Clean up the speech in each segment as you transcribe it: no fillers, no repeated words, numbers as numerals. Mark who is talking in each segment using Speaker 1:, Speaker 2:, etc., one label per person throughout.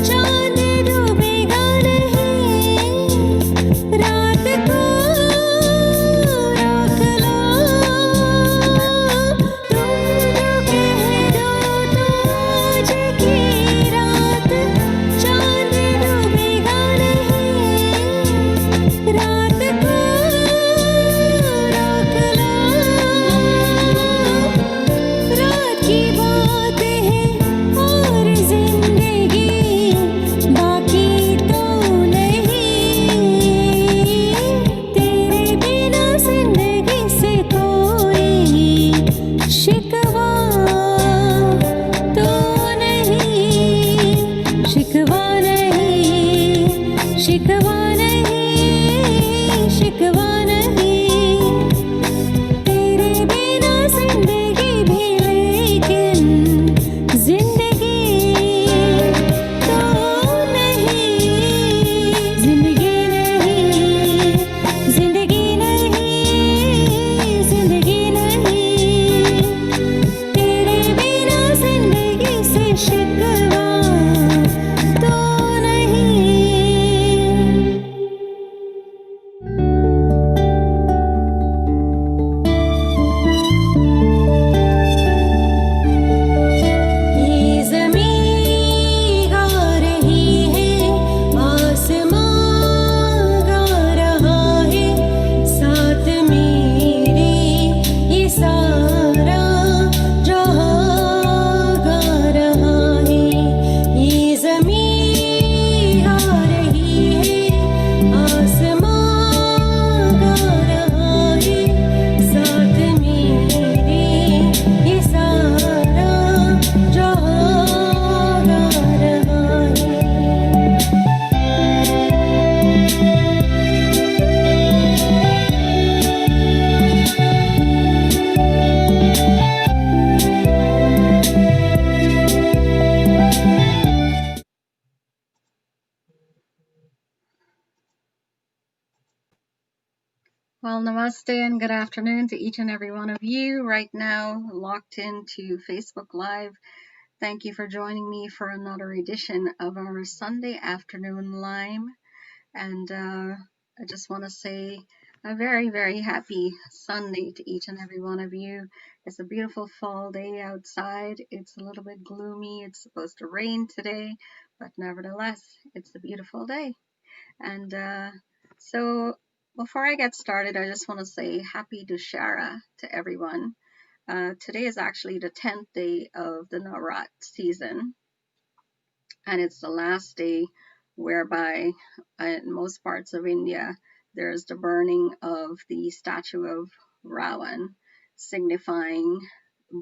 Speaker 1: चांद डूबेगा नहीं। शिकवा नहीं, शिकवा नहीं, तेरे बिना जिंदगी भी लेकिन जिंदगी तो नहीं, जिंदगी नहीं, जिंदगी नहीं, जिंदगी नहीं, तेरे बिना जिंदगी से शिकवा तो नहीं। ये ज़मीं गा रही है, आसमां गा रहा है, साथ मेरे ये सारा जहां गा रहा है। ये ज़मीं गा रही है, आसमां गा रहा है, साथ मेरे ये सारा जहां गा रहा है।
Speaker 2: Well, namaste and good afternoon to each and every one of you right now locked into Facebook Live. Thank you for joining me for another edition of our Sunday afternoon live. And I just want to say a very, very happy Sunday to each and every one of you. It's a beautiful fall day outside. It's a little bit gloomy. It's supposed to rain today, but nevertheless, it's a beautiful day. And so before I get started, I just want to say happy Dussehra to everyone. Today is actually the 10th day of the Navrat season, and it's the last day whereby in most parts of India there's the burning of the statue of Ravan, signifying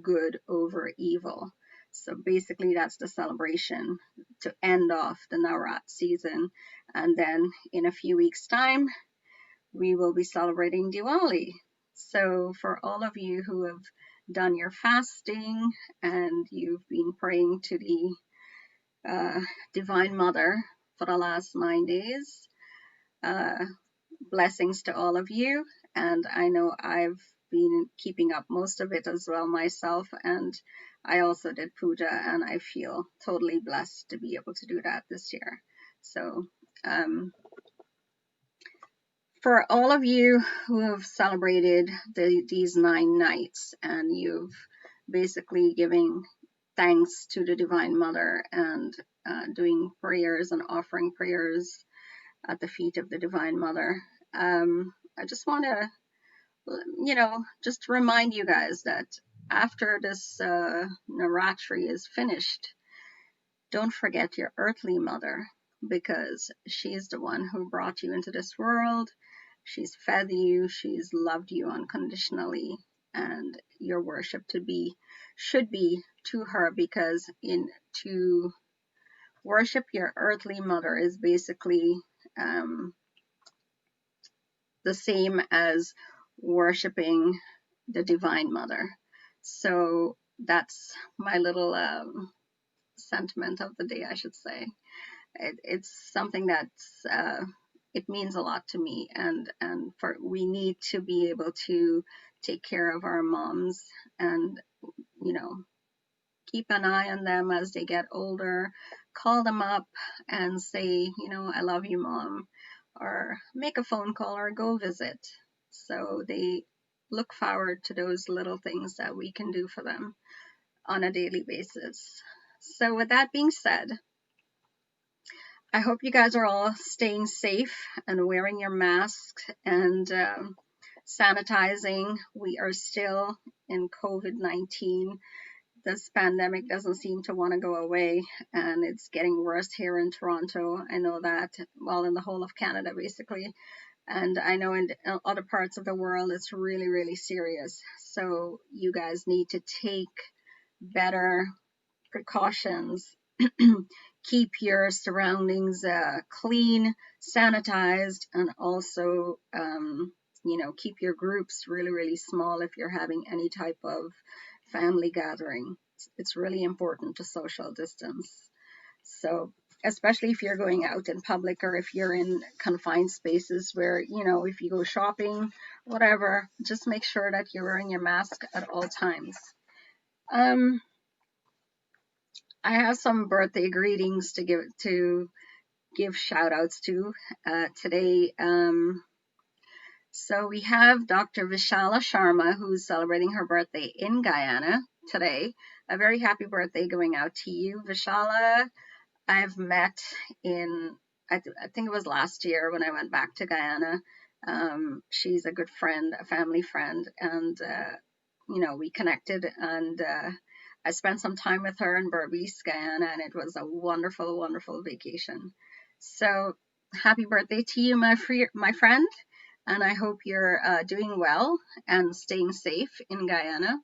Speaker 2: good over evil. So basically that's the celebration to end off the Navrat season, and then in a few weeks time we will be celebrating Diwali. So for all of you who have done your fasting and you've been praying to the Divine Mother for the last 9 days, blessings to all of you. And I know I've been keeping up most of it as well myself, and I also did puja, and I feel totally blessed to be able to do that this year. So for all of you who have celebrated these 9 nights and you've basically giving thanks to the Divine Mother and doing prayers and offering prayers at the feet of the Divine Mother, I just want to, just remind you guys that after this Navratri is finished, don't forget your earthly mother, because she's the one who brought you into this world. She's fed you, she's loved you unconditionally, and your worship should be to her, because to worship your earthly mother is basically the same as worshiping the Divine Mother. So that's my little sentiment of the day, I should say. It's something that's it means a lot to me, and we need to be able to take care of our moms and keep an eye on them as they get older, call them up and say, I love you, Mom, or make a phone call or go visit. So they look forward to those little things that we can do for them on a daily basis. So with that being said, I hope you guys are all staying safe and wearing your masks and sanitizing. We are still in COVID-19. This pandemic doesn't seem to want to go away, and it's getting worse here in Toronto. I know that, well, in the whole of Canada, basically. And I know in other parts of the world, it's really, really serious. So you guys need to take better precautions keep your surroundings clean, sanitized, and also, keep your groups really, really small if you're having any type of family gathering. It's really important to social distance. So, especially if you're going out in public or if you're in confined spaces where, if you go shopping, whatever, just make sure that you're wearing your mask at all times. I have some birthday greetings to give shout outs to today. So we have Dr. Vishala Sharma, who's celebrating her birthday in Guyana today. A very happy birthday going out to you, Vishala. I've met I think it was last year when I went back to Guyana. She's a good friend, a family friend, and we connected, and I spent some time with her in Berbice, Guyana, and it was a wonderful, wonderful vacation. So happy birthday to you, my friend, and I hope you're doing well and staying safe in Guyana.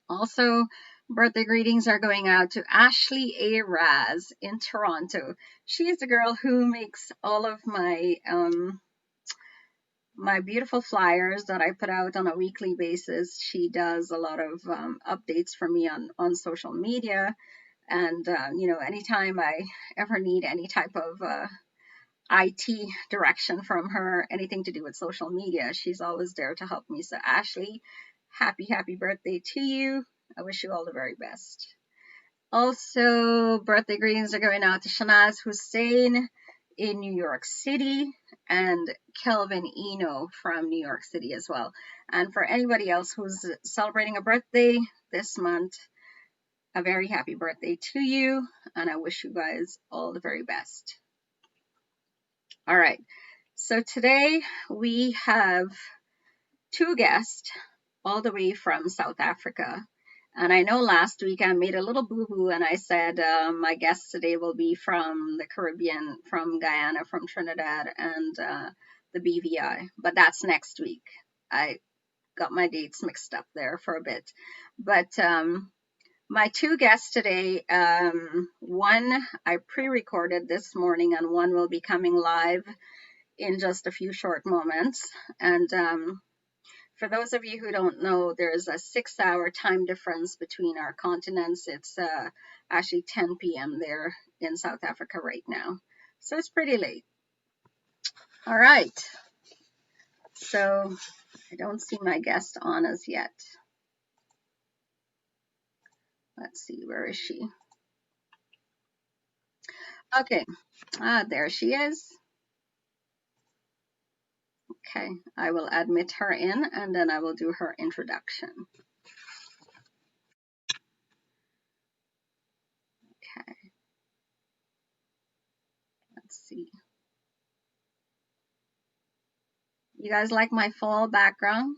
Speaker 2: Also, birthday greetings are going out to Ashley A. Raz in Toronto. She is the girl who makes all of my beautiful flyers that I put out on a weekly basis. She does a lot of updates for me on social media. And, anytime I ever need any type of IT direction from her, anything to do with social media, she's always there to help me. So, Ashley, happy birthday to you. I wish you all the very best. Also, birthday greetings are going out to Shanaz Hussein in New York City and Kelvin Eno from New York City as well. And for anybody else who's celebrating a birthday this month, a very happy birthday to you, and I wish you guys all the very best. All right, so today we have two guests all the way from South Africa. And I know last week I made a little boo-boo and I said my guests today will be from the Caribbean, from Guyana, from Trinidad, and the BVI. But that's next week. I got my dates mixed up there for a bit. But my two guests today, one I pre-recorded this morning and one will be coming live in just a few short moments. And for those of you who don't know, there's a 6-hour time difference between our continents. It's actually 10 p.m. there in South Africa right now. So it's pretty late. All right. So I don't see my guest on as yet. Let's see, where is she? Okay. There she is. Okay, I will admit her in and then I will do her introduction. Okay. Let's see. You guys like my fall background?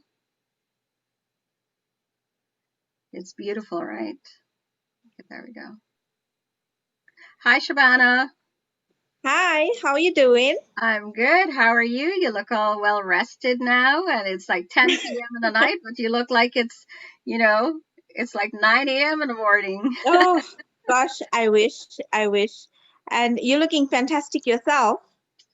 Speaker 2: It's beautiful, right? Okay, there we go. Hi, Shobana.
Speaker 3: Hi, how are you doing?
Speaker 2: I'm good. How are you? You look all well rested now, and it's like 10 p.m. in the night, but you look like it's like 9 a.m. in the morning.
Speaker 3: Oh, gosh, I wish. And you're looking fantastic yourself.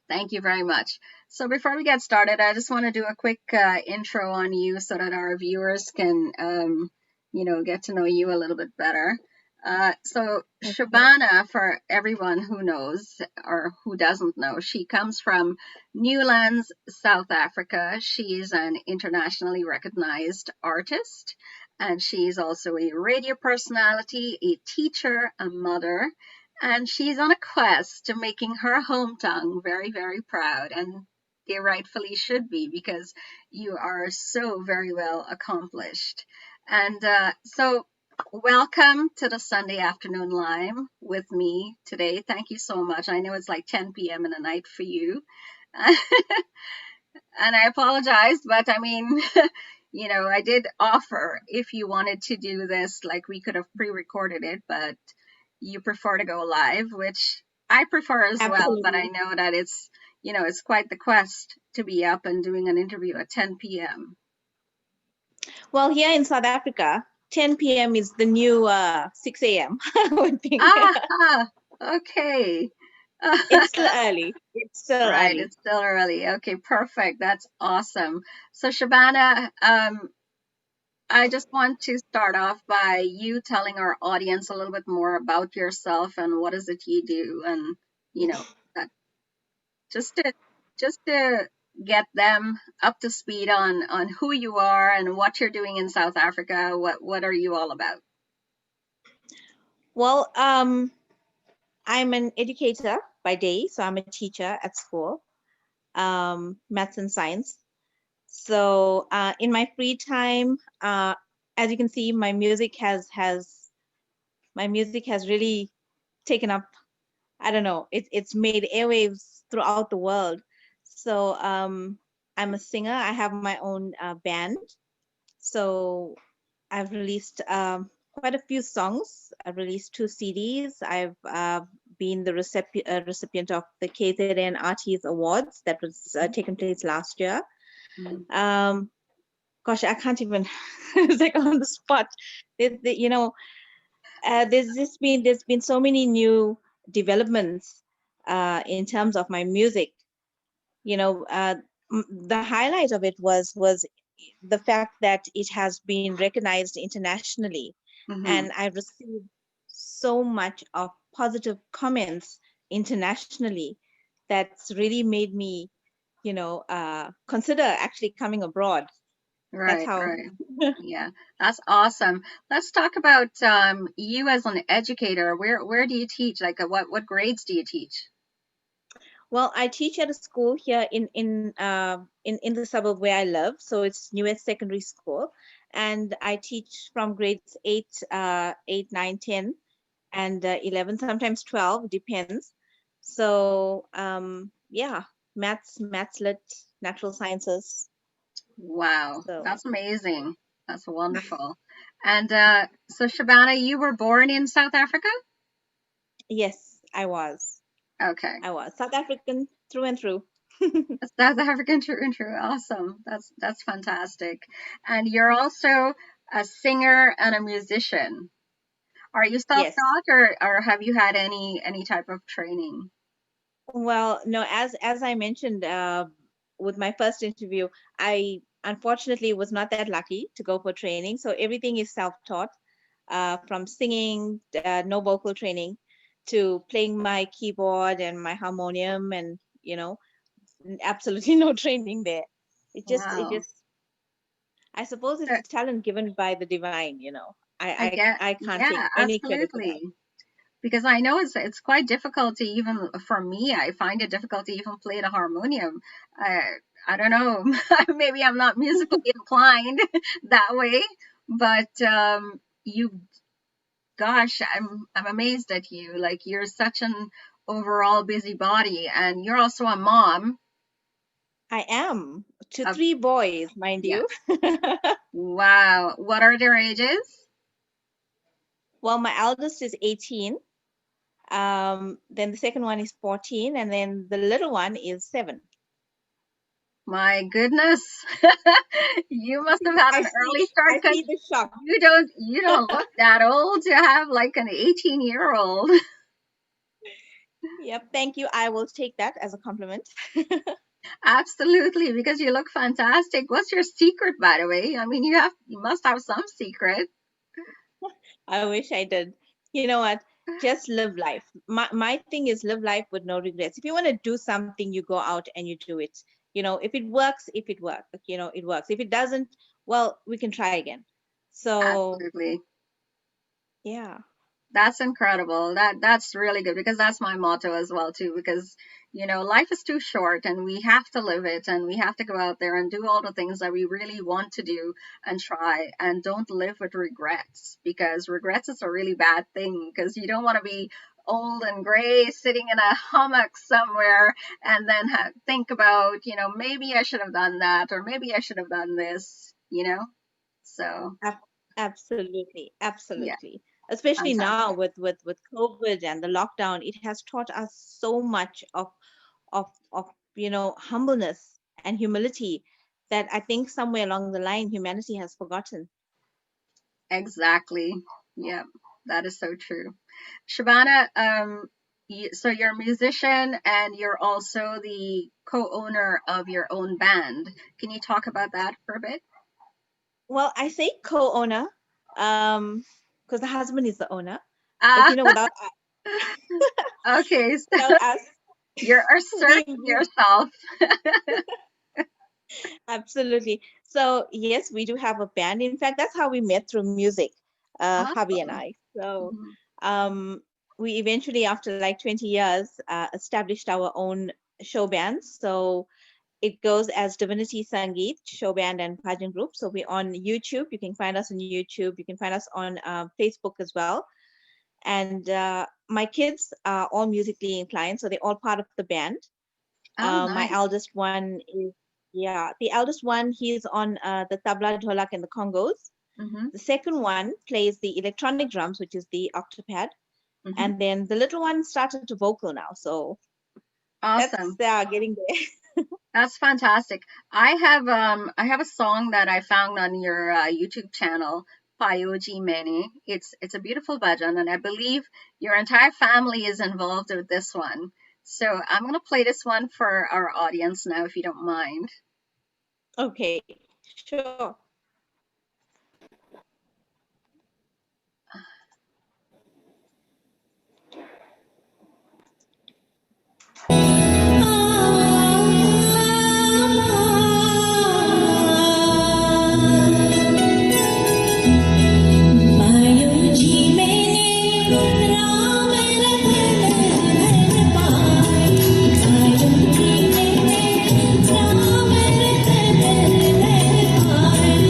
Speaker 2: Thank you very much. So before we get started, I just want to do a quick intro on you so that our viewers can, get to know you a little bit better. So Shobana, for everyone who knows or who doesn't know, she comes from Newlands, South Africa. She's an internationally recognized artist, and she's also a radio personality, a teacher, a mother, and she's on a quest to making her hometown very, very proud. And they rightfully should be, because you are so very well accomplished. And so welcome to the Sunday afternoon live with me today. Thank you so much. I know it's like 10 p.m. in the night for you. And I apologize, but I mean, I did offer if you wanted to do this, like we could have pre-recorded it, but you prefer to go live, which I prefer as well. But I know that it's quite the quest to be up and doing an interview at 10 p.m.
Speaker 3: Well, here in South Africa, 10 p.m. is the new 6 a.m. I would think.
Speaker 2: Ah, okay.
Speaker 3: It's still early. It's still
Speaker 2: Right,
Speaker 3: early.
Speaker 2: it's still early. Okay, perfect. That's awesome. So, Shabana, I just want to start off by you telling our audience a little bit more about yourself and what is it you do, and you know, that just to just to get them up to speed on who you are and what you're doing in South Africa. What are you all about?
Speaker 3: Well, I'm an educator by day, so I'm a teacher at school, maths and science. So in my free time, as you can see, my music has really taken up. I don't know. It's made airwaves throughout the world. So I'm a singer. I have my own band. So I've released quite a few songs. I've released 2 CDs. I've been the recipient of the KZN Artists Awards that was taken place last year.
Speaker 2: Mm.
Speaker 3: Um, Gosh, I can't even. It's like on the spot. You know, there's been so many new developments in terms of my music. You know, the highlight of it was the fact that it has been recognized internationally,
Speaker 2: Mm-hmm.
Speaker 3: and I've received so much of positive comments internationally that's really made me, consider actually coming abroad. That's
Speaker 2: Right,
Speaker 3: how.
Speaker 2: right. Yeah, that's awesome. Let's talk about you as an educator. Where do you teach? Like, what grades do you teach?
Speaker 3: Well, I teach at a school here in the suburb where I live, so it's newest secondary school, and I teach from grades 8, 9, 10, and 11, sometimes 12, depends. So yeah, maths, lit, natural sciences.
Speaker 2: Wow,
Speaker 3: So
Speaker 2: that's amazing. That's wonderful. And so, Shabana, you were born in South Africa?
Speaker 3: yes,
Speaker 2: Okay.
Speaker 3: I was South African through and through.
Speaker 2: South African, true and true. Awesome. That's fantastic. And you're also a singer and a musician. Are you
Speaker 3: Yes.
Speaker 2: self-taught, or have you had any type of training?
Speaker 3: Well, no, as I mentioned with my first interview, I unfortunately was not that lucky to go for training. So everything is self-taught, from singing, no vocal training, to playing my keyboard and my harmonium, and absolutely no training there. It
Speaker 2: Wow.
Speaker 3: just, I suppose
Speaker 2: Uh,
Speaker 3: it's a talent given by the divine.
Speaker 2: I get,
Speaker 3: I can't take
Speaker 2: yeah,
Speaker 3: any credit for that.
Speaker 2: absolutely. Because I know it's quite difficult to even for me. I find it difficult to even play the harmonium. I I don't know. Maybe I'm not musically inclined that way, but you, gosh, I'm amazed at you. Like you're such an overall busybody, and you're also a mom
Speaker 3: I am to
Speaker 2: of,
Speaker 3: 3 boys, mind
Speaker 2: yeah.
Speaker 3: you.
Speaker 2: Wow. What are their ages?
Speaker 3: Well, my eldest is 18. Then the second one is 14, and then the little one is 7.
Speaker 2: My goodness. You must have had
Speaker 3: I
Speaker 2: an
Speaker 3: see,
Speaker 2: early start
Speaker 3: I
Speaker 2: because
Speaker 3: see the shock.
Speaker 2: you don't look that old to have like an 18-year-old.
Speaker 3: Yep, thank you. I will take that as a compliment.
Speaker 2: Absolutely, because you look fantastic. What's your secret, by the way? I mean, you must have some secret.
Speaker 3: I wish I did. You know what? Just live life. My thing is live life with no regrets. If you want to do something, you go out and you do it. If it works, it works. If it doesn't, well, we can try again. So,
Speaker 2: Absolutely.
Speaker 3: yeah,
Speaker 2: That's incredible. That's really good because that's my motto as well too. Because life is too short, and we have to live it, and we have to go out there and do all the things that we really want to do and try, and don't live with regrets, because regrets is a really bad thing. Because you don't want to be old and gray sitting in a hummock somewhere and then think about, maybe I should have done that, or maybe I should have done this. So
Speaker 3: ab- absolutely,
Speaker 2: yeah,
Speaker 3: absolutely. Especially now
Speaker 2: fantastic.
Speaker 3: with COVID and the lockdown, it has taught us so much of humbleness and humility that I think somewhere along the line humanity has forgotten.
Speaker 2: Exactly. Yep, that is so true. Shabana, so you're a musician and you're also the co-owner of your own band. Can you talk about that for a bit?
Speaker 3: Well, I say co-owner, because the husband is the owner. But
Speaker 2: Ah,
Speaker 3: without
Speaker 2: okay. So
Speaker 3: without us,
Speaker 2: you're
Speaker 3: we,
Speaker 2: asserting
Speaker 3: we
Speaker 2: yourself.
Speaker 3: absolutely. So yes, we do have a band. In fact, that's how we met through music, hubby and
Speaker 2: Oh.
Speaker 3: I. So
Speaker 2: Mhm.
Speaker 3: um, we eventually, after like 20 years, established our own show band. So it goes as Divinity Sangeet show band and pageant group. So we're on YouTube. You can find us on YouTube. You can find us on Facebook as well. And my kids are all musically inclined, so they're all part of the band.
Speaker 2: Oh,
Speaker 3: My
Speaker 2: nice.
Speaker 3: eldest one is, yeah, the eldest one, he's on the tabla, dholak, and the congos.
Speaker 2: Mm-hmm.
Speaker 3: The second one plays the electronic drums, which is the octopad.
Speaker 2: Mm-hmm.
Speaker 3: And then the little one started to vocal now. So that's
Speaker 2: Awesome.
Speaker 3: getting there.
Speaker 2: That's fantastic. I have a song that I found on your YouTube channel, Payoji Mene. It's a beautiful bhajan, and I believe your entire family is involved with this one. So I'm gonna play this one for our audience now, if you don't mind.
Speaker 3: Okay, sure.
Speaker 1: पायो जी मैंने राम रतन पायो जी मैंने राम रतन पायो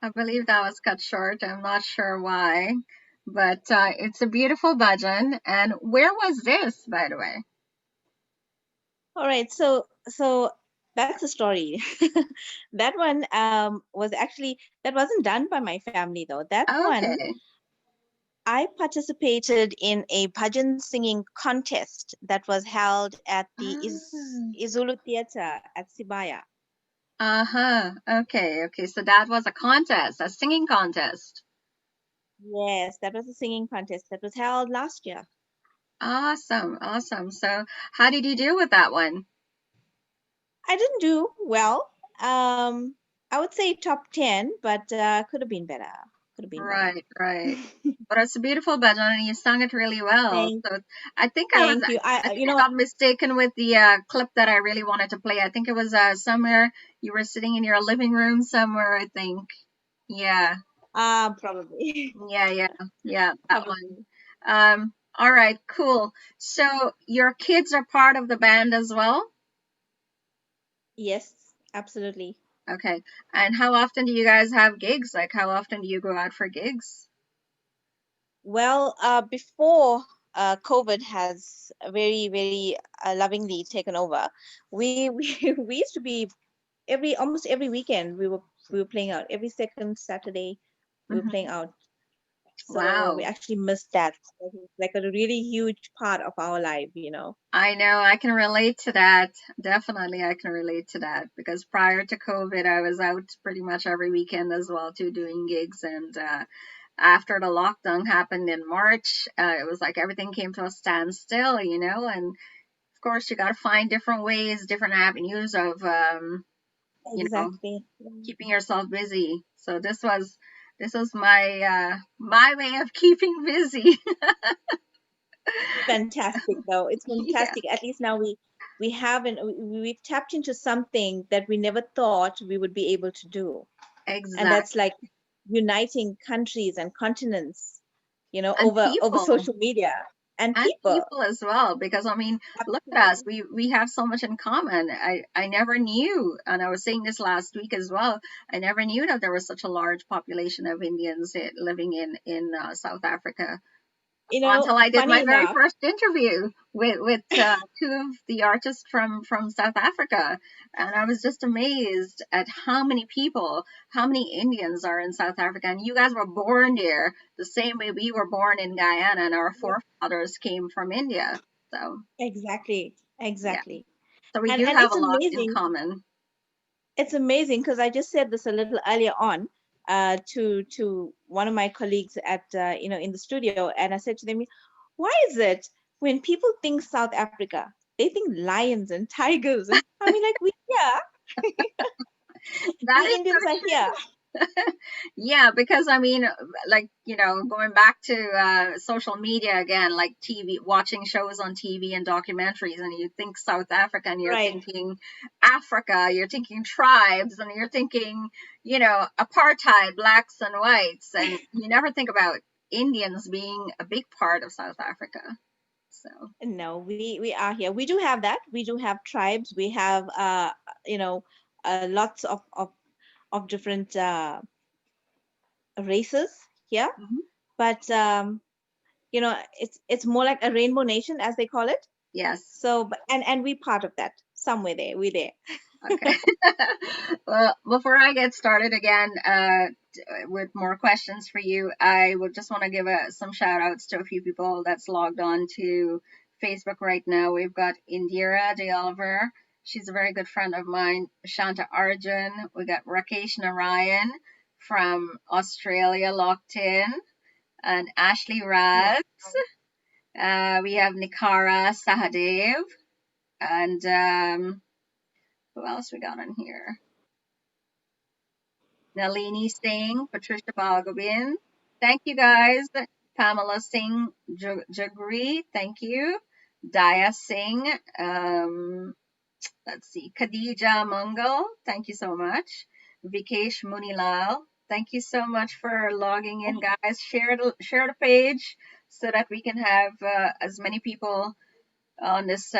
Speaker 2: I believe that was cut short. I'm not sure why, but it's a beautiful bhajan. And where was this, by the way?
Speaker 3: All right, so that's the story. That one was actually that wasn't done by my family though. That one
Speaker 2: Okay.
Speaker 3: I participated in a bhajan singing contest that was held at the Izulu Theatre at Sibaya.
Speaker 2: Uh-huh. Okay, okay. So that was a contest, a singing contest.
Speaker 3: Yes, that was a singing contest that was held last year.
Speaker 2: Awesome, awesome. So how did you do with that one?
Speaker 3: I didn't do well. I would say top 10, but could have been better. Could have been better.
Speaker 2: Right, right. But it's a beautiful bhajan and you sung it really well.
Speaker 3: Thank,
Speaker 2: So I think
Speaker 3: thank you.
Speaker 2: I
Speaker 3: You
Speaker 2: think I
Speaker 3: know,
Speaker 2: got mistaken with the clip that I really wanted to play. I think it was somewhere you were sitting in your living room somewhere, I think. Yeah.
Speaker 3: probably,
Speaker 2: Yeah, yeah. Yeah, that one.
Speaker 3: probably.
Speaker 2: All right, cool. So your kids are part of the band as well?
Speaker 3: Yes, absolutely.
Speaker 2: Okay. And how often do you guys have gigs? Like how often do you go out for gigs?
Speaker 3: Well, before COVID has very lovingly taken over, we used to be almost every weekend we were playing out. Every second Saturday we were playing
Speaker 2: Hmm.
Speaker 3: out. So we
Speaker 2: Wow.
Speaker 3: actually missed that. It's like a really huge part of our life.
Speaker 2: I know I can relate to that. Definitely, I can relate to that because prior to COVID, I was out pretty much every weekend as well too, doing gigs. And after the lockdown happened in March, it was like everything came to a standstill, And of course, you got to find different ways, different avenues of, you know,
Speaker 3: Exactly.
Speaker 2: keeping yourself busy. So this was my way of keeping busy.
Speaker 3: Fantastic though. It's
Speaker 2: Yeah,
Speaker 3: fantastic. At least now we've tapped into something that we never thought we would be able to do. And that's
Speaker 2: exactly.
Speaker 3: like uniting countries and continents,
Speaker 2: And
Speaker 3: over
Speaker 2: people.
Speaker 3: social media and
Speaker 2: And
Speaker 3: people.
Speaker 2: people as well, because I mean, look at us.
Speaker 3: Absolutely.
Speaker 2: We have so much in common. I never knew, and I was saying this last week as well. I never knew that there was such a large population of Indians living in South Africa until I did
Speaker 3: Funny
Speaker 2: my very
Speaker 3: enough,
Speaker 2: first interview with two of the artists from South Africa, and I was just amazed at how many people, how many Indians are in South Africa. And you guys were born there the same way we were born in Guyana, and our
Speaker 3: yeah,
Speaker 2: forefathers came from India. So
Speaker 3: exactly,
Speaker 2: yeah,
Speaker 3: exactly.
Speaker 2: so we
Speaker 3: And
Speaker 2: do
Speaker 3: and
Speaker 2: have
Speaker 3: it's
Speaker 2: a lot in
Speaker 3: amazing.
Speaker 2: common.
Speaker 3: It's amazing because I just said this a little earlier on to one of my colleagues at in the studio, and I said to them, "Why is it when people think South Africa, they think lions and tigers, and I mean, like we here,
Speaker 2: That
Speaker 3: we
Speaker 2: is
Speaker 3: Indians are
Speaker 2: so
Speaker 3: here,
Speaker 2: Yeah, because I mean, like, going back to social media again, like TV, watching shows on TV and documentaries, and you think South Africa and you're
Speaker 3: right?
Speaker 2: thinking Africa, you're thinking tribes, and you're thinking, apartheid, blacks and whites, and you never think about Indians being a big part of South Africa. So,
Speaker 3: No, we are here. We do have that. We do have tribes. We have you know lots of different races here,
Speaker 2: mhm.
Speaker 3: but it's more like a rainbow nation as they call it.
Speaker 2: Yes.
Speaker 3: So, but and we part of that somewhere there. We there.
Speaker 2: Okay. Well, before I get started again with more questions for you, I would just want to give some shout outs to a few people that's logged on to Facebook right now. We've got Indira De Oliver. She's a very good friend of mine. Shanta Arjun. We got Rakesh Narayan from Australia locked in. And Ashley
Speaker 3: Wow.
Speaker 2: Raz. We have Nikara Sahadev. And who else we got on here? Nalini Singh, Patricia Balgobin. Thank you guys. Pamela Singh Jagri, thank you. Daya Singh, let's see. Khadija Mungal, thank you so much. Vikesh Munilal, thank you so much for logging in, guys. Share the page so that we can have as many people on this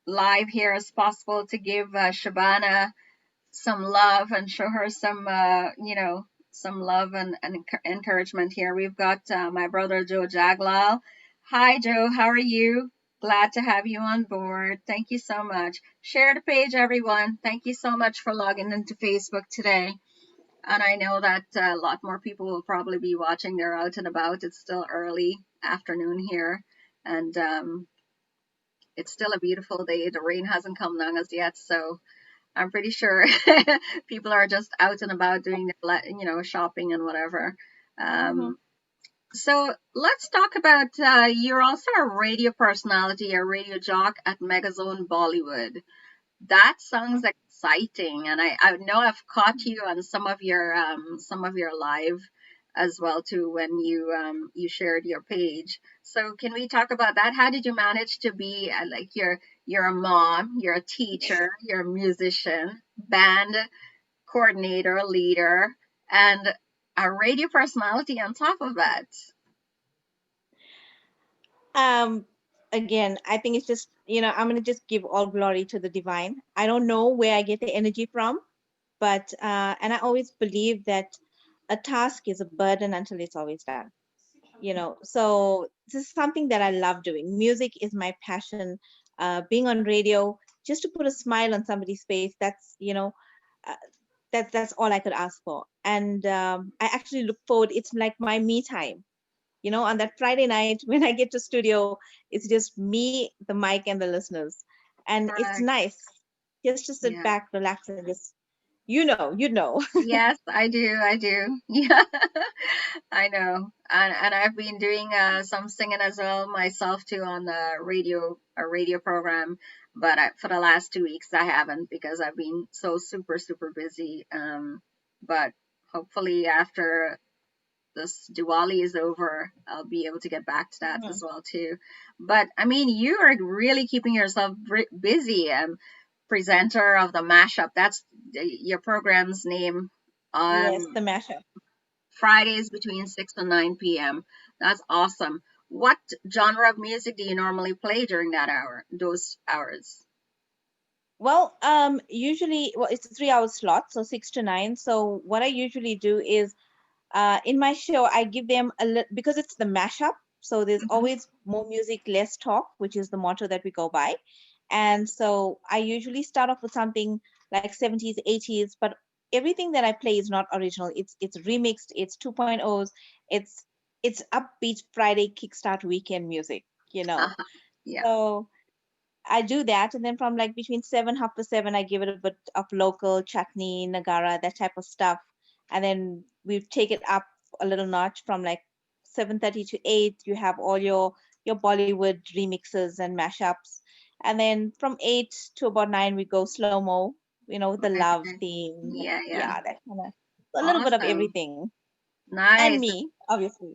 Speaker 2: live here as possible to give Shabana some love and show her some, some love and encouragement here. We've got my brother Joe Jaglal. Hi, Joe. How are you? Glad to have you on board. Thank you so much. Share the page, everyone. Thank you so much for logging into Facebook today. And I know that a lot more people will probably be watching. They're out and about. It's still early afternoon here. And it's still a beautiful day. The rain hasn't come down as yet. So I'm pretty sure people are just out and about doing, shopping and whatever.
Speaker 3: Mhm.
Speaker 2: Um, so let's talk about you're also a radio personality, a radio jock at Megazone Bollywood. That sounds exciting, and I know I've caught you on some of your live as well too when you shared your page. So can we talk about that? How did you manage to be like you're a mom, you're a teacher, you're a musician, band coordinator, leader, and a radio personality on top of that?
Speaker 3: Um, Again, I think it's just, I'm going to just give all glory to the divine. I don't know where I get the energy from, but, and I always believe that a task is a burden until it's always done. So this is something that I love doing. Music is my passion. Being on radio, just to put a smile on somebody's face, uh, that's all I could ask for. And I actually look forward. It's like my me time. On that Friday night when I get to studio, it's just me, the mic, and the listeners, and it's
Speaker 2: Correct.
Speaker 3: nice just to sit
Speaker 2: Yeah.
Speaker 3: back, relax, and just you know.
Speaker 2: Yes, I do. I do. Yeah, I know. And I've been doing some singing as well myself too on a radio program. But for the last 2 weeks, I haven't because I've been so super, super busy. But hopefully after this Diwali is over, I'll be able to get back to that as well too. But I mean, you are really keeping yourself busy. Presenter of the mashup. That's your program's name.
Speaker 3: Yes,
Speaker 2: Um,
Speaker 3: the mashup.
Speaker 2: Fridays between 6 and 9 p.m. That's awesome. What genre of music do you normally play during those hours?
Speaker 3: Usually, well, it's a 3 hour slot, so 6 to 9. So what I usually do is, in my show, I give them because it's the mashup. So there's
Speaker 2: Hmm.
Speaker 3: always more music, less talk, which is the motto that we go by. And so I usually start off with something like 70s, 80s, but everything that I play is not original. It's remixed, it's 2.0s, it's upbeat Friday kickstart weekend music, you know.
Speaker 2: Uh-huh. Yeah.
Speaker 3: So I do that, and then from like between 7, 7:30, I give it a bit of local chutney, nagara, that type of stuff, and then we take it up a little notch from like 7:30 to 8. You have all your Bollywood remixes and mashups, and then from 8 to about 9 we go slow mo, with the love
Speaker 2: Okay.
Speaker 3: theme,
Speaker 2: Yeah, yeah.
Speaker 3: yeah, that kind of a little bit of
Speaker 2: Awesome.
Speaker 3: everything, and
Speaker 2: Nice.
Speaker 3: me, obviously.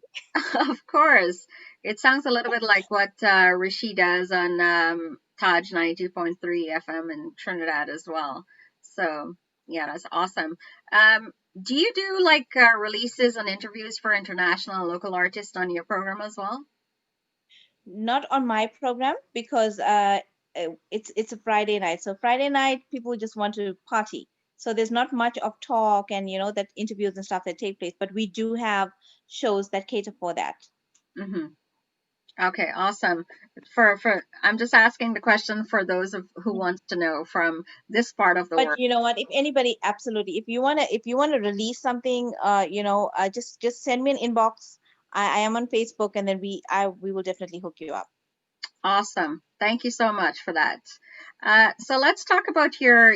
Speaker 2: Of course. It sounds a little bit like what Rishi does on Taj 92.3 FM in Trinidad as well. So, yeah, that's awesome. Do you do like releases and interviews for international and local artists on your program as well?
Speaker 3: Not on my program because it's a Friday night. So Friday night people just want to party. So there's not much of talk and that interviews and stuff that take place. But we do have shows that cater for that.
Speaker 2: Hmm. Okay, awesome. For I'm just asking the question for those who
Speaker 3: Mhm.
Speaker 2: wants to know from this part of the
Speaker 3: But
Speaker 2: world.
Speaker 3: you know what? If anybody, absolutely, if you wanna release something, just send me an inbox. I am on Facebook, and then we will definitely hook you up.
Speaker 2: Awesome. Thank you so much for that. So let's talk about your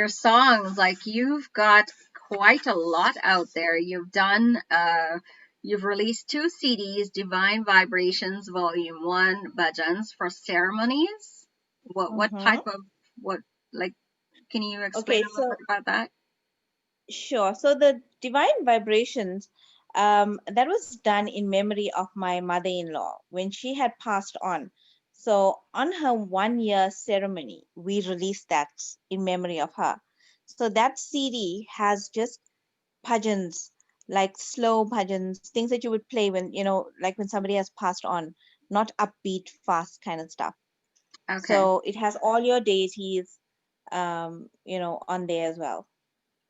Speaker 2: songs. Like you've got quite a lot out there. You've released 2 CDs: Divine Vibrations Volume 1, Bhajans for Ceremonies. What
Speaker 3: Hmm.
Speaker 2: type of what like can you explain
Speaker 3: Okay,
Speaker 2: a little bit
Speaker 3: so
Speaker 2: about that?
Speaker 3: sure. So the divine vibrations, that was done in memory of my mother-in-law when she had passed on. So on her 1 year ceremony, we released that in memory of her. So that CD has just bhajans, like slow bhajans, things that you would play when, like when somebody has passed on, not upbeat, fast kind of stuff.
Speaker 2: Okay.
Speaker 3: So it has all your deities. on there as well.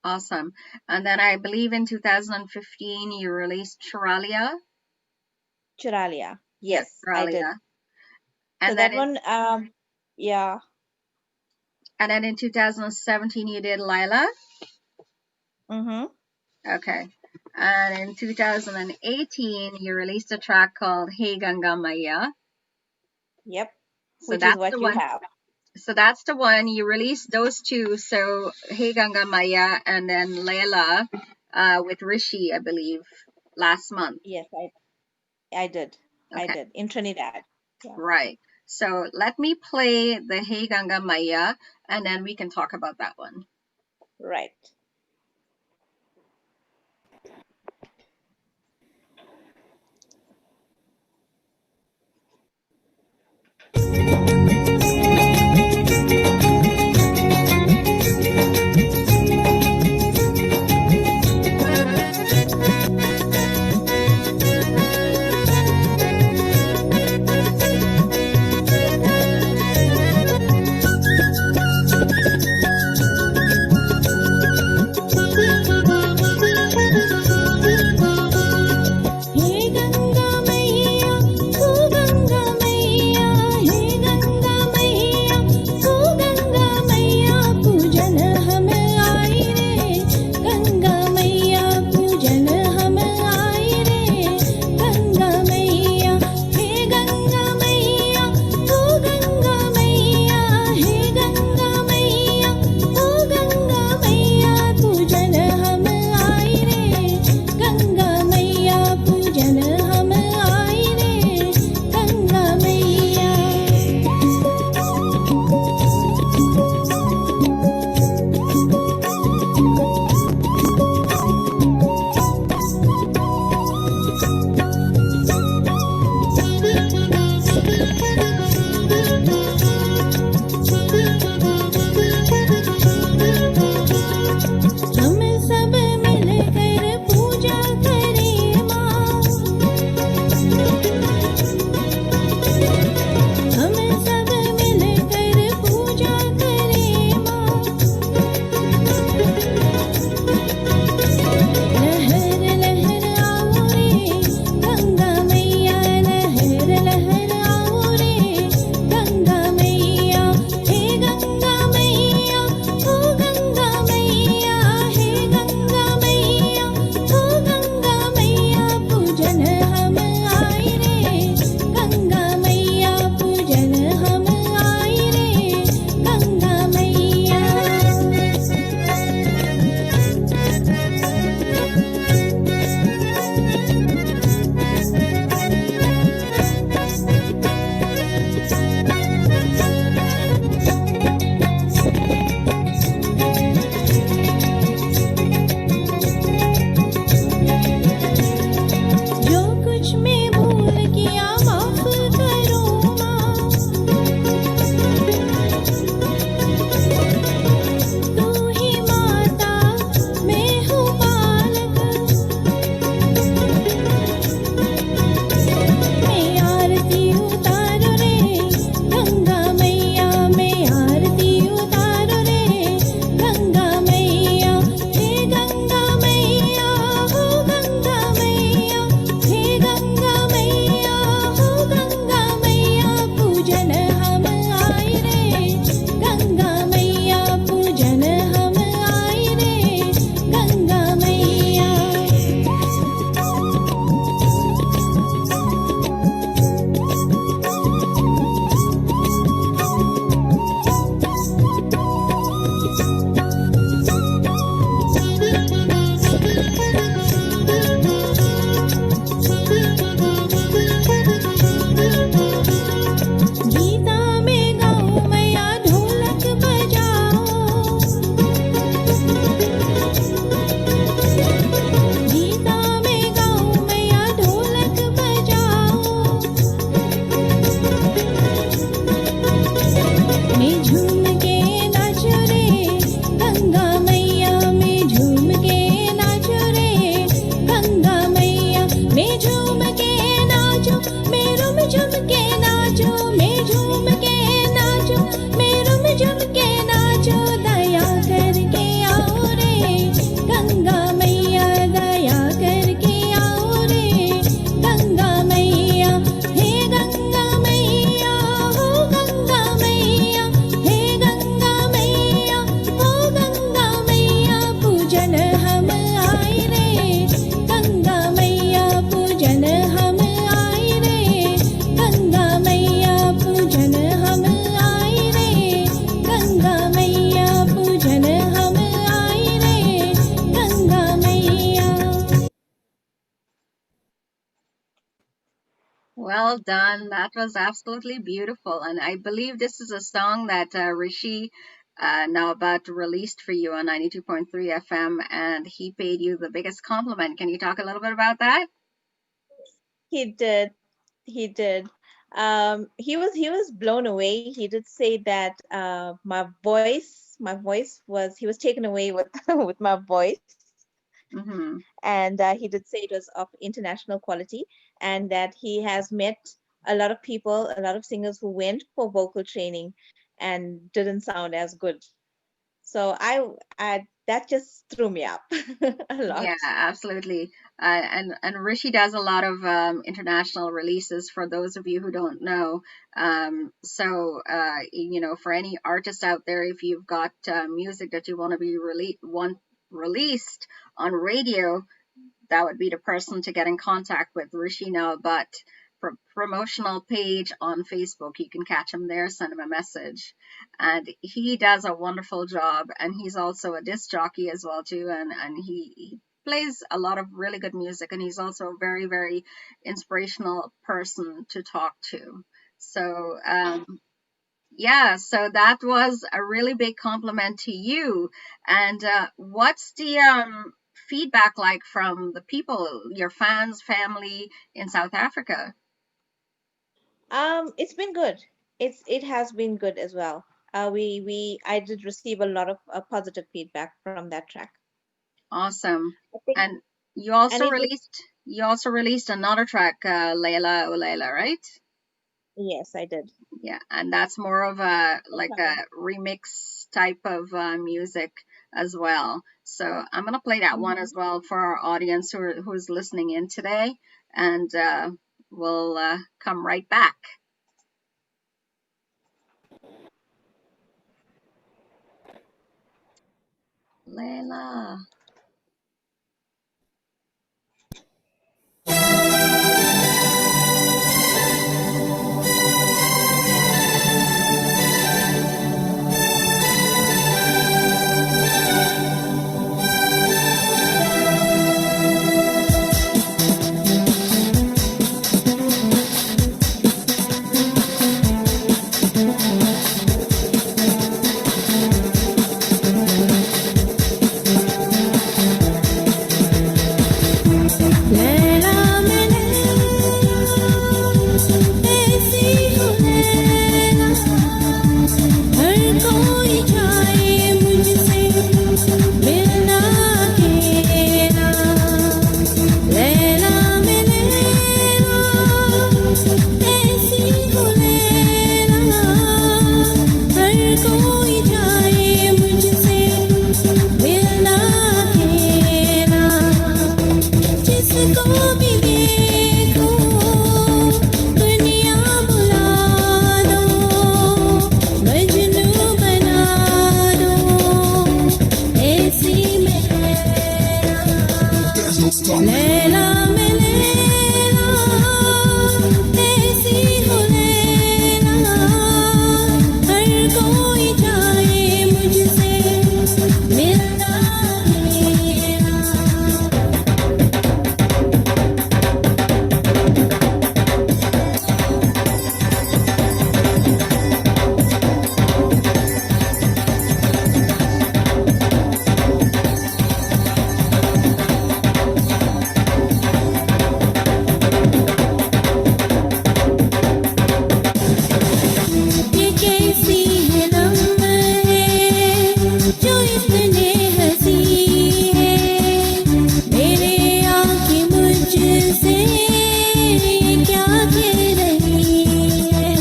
Speaker 2: Awesome. And then I believe in 2015 you released Chiralia.
Speaker 3: Chiralia.
Speaker 2: Yes,
Speaker 3: Yes, I did.
Speaker 2: Chiralia.
Speaker 3: So
Speaker 2: And
Speaker 3: that
Speaker 2: then in,
Speaker 3: one, yeah.
Speaker 2: and then in 2017 you did Lila.
Speaker 3: Mm-hmm.
Speaker 2: Okay. And in 2018 you released a track called Hey Ganga Maya.
Speaker 3: Yep.
Speaker 2: So
Speaker 3: Which is
Speaker 2: that's
Speaker 3: what
Speaker 2: the
Speaker 3: you
Speaker 2: one.
Speaker 3: have.
Speaker 2: So that's the one. You released those two. So Hey Ganga Maya and then Layla with Rishi, I believe, last month.
Speaker 3: Yes, I did. I
Speaker 2: Okay,
Speaker 3: did in Trinidad. Yeah.
Speaker 2: right. So let me play the Hey Ganga Maya and then we can talk about that one.
Speaker 3: Right.
Speaker 1: हे गंगा मैया
Speaker 2: Well done. That was absolutely beautiful. And I believe this is a song that Rishi now about released for you on 92.3 FM, and he paid you the biggest compliment. Can you talk a little bit about that?
Speaker 3: He did. He did. He was blown away. He did say that my voice was he was taken away with with my voice,
Speaker 2: Mm-hmm.
Speaker 3: and he did say it was of international quality, and that he has met a lot of people, a lot of singers who went for vocal training and didn't sound as good. So I that just threw me up a lot.
Speaker 2: Yeah, absolutely. And Rishi does a lot of international releases for those of you who don't know. For any artist out there, if you've got music that you want to be released on radio, that would be the person to get in contact with, Rishina. But for promotional page on Facebook, you can catch him there, send him a message, and he does a wonderful job. And he's also a disc jockey as well too, and he plays a lot of really good music, and he's also a very very inspirational person to talk to. So yeah, so that was a really big compliment to you. And what's the feedback like from the people, your fans, family in South Africa?
Speaker 3: It's been good. It has been good as well. We I did receive a lot of positive feedback from that track.
Speaker 2: Awesome.
Speaker 3: I think,
Speaker 2: And
Speaker 3: and it was
Speaker 2: you also released another track, Layla O Layla, right?
Speaker 3: yes, I did.
Speaker 2: Yeah, and that's more of a
Speaker 3: No
Speaker 2: like a
Speaker 3: problem.
Speaker 2: remix type of music as well. So I'm gonna play that one
Speaker 3: Hmm.
Speaker 2: as well for our audience who's listening in today, and we'll come right back. Layla.
Speaker 1: Laila मैं ऐसी हूँ लैला हर कोई चाहे मुझसे मिलना अकेला लैला मैं ऐसी हूँ लैला हर कोई चाहे मुझसे मिलना अकेला जिसको भी देखो दुनिया बुला दो मजनू बना दो ऐसी मैं लैला मैं लैला ऐसी हूँ लैला हर कोई चाहे मुझसे मिलना अकेला ये कैसी है लम्हे जो इतने हंसी है मेरे आँखें मुझसे ये क्या कह रही है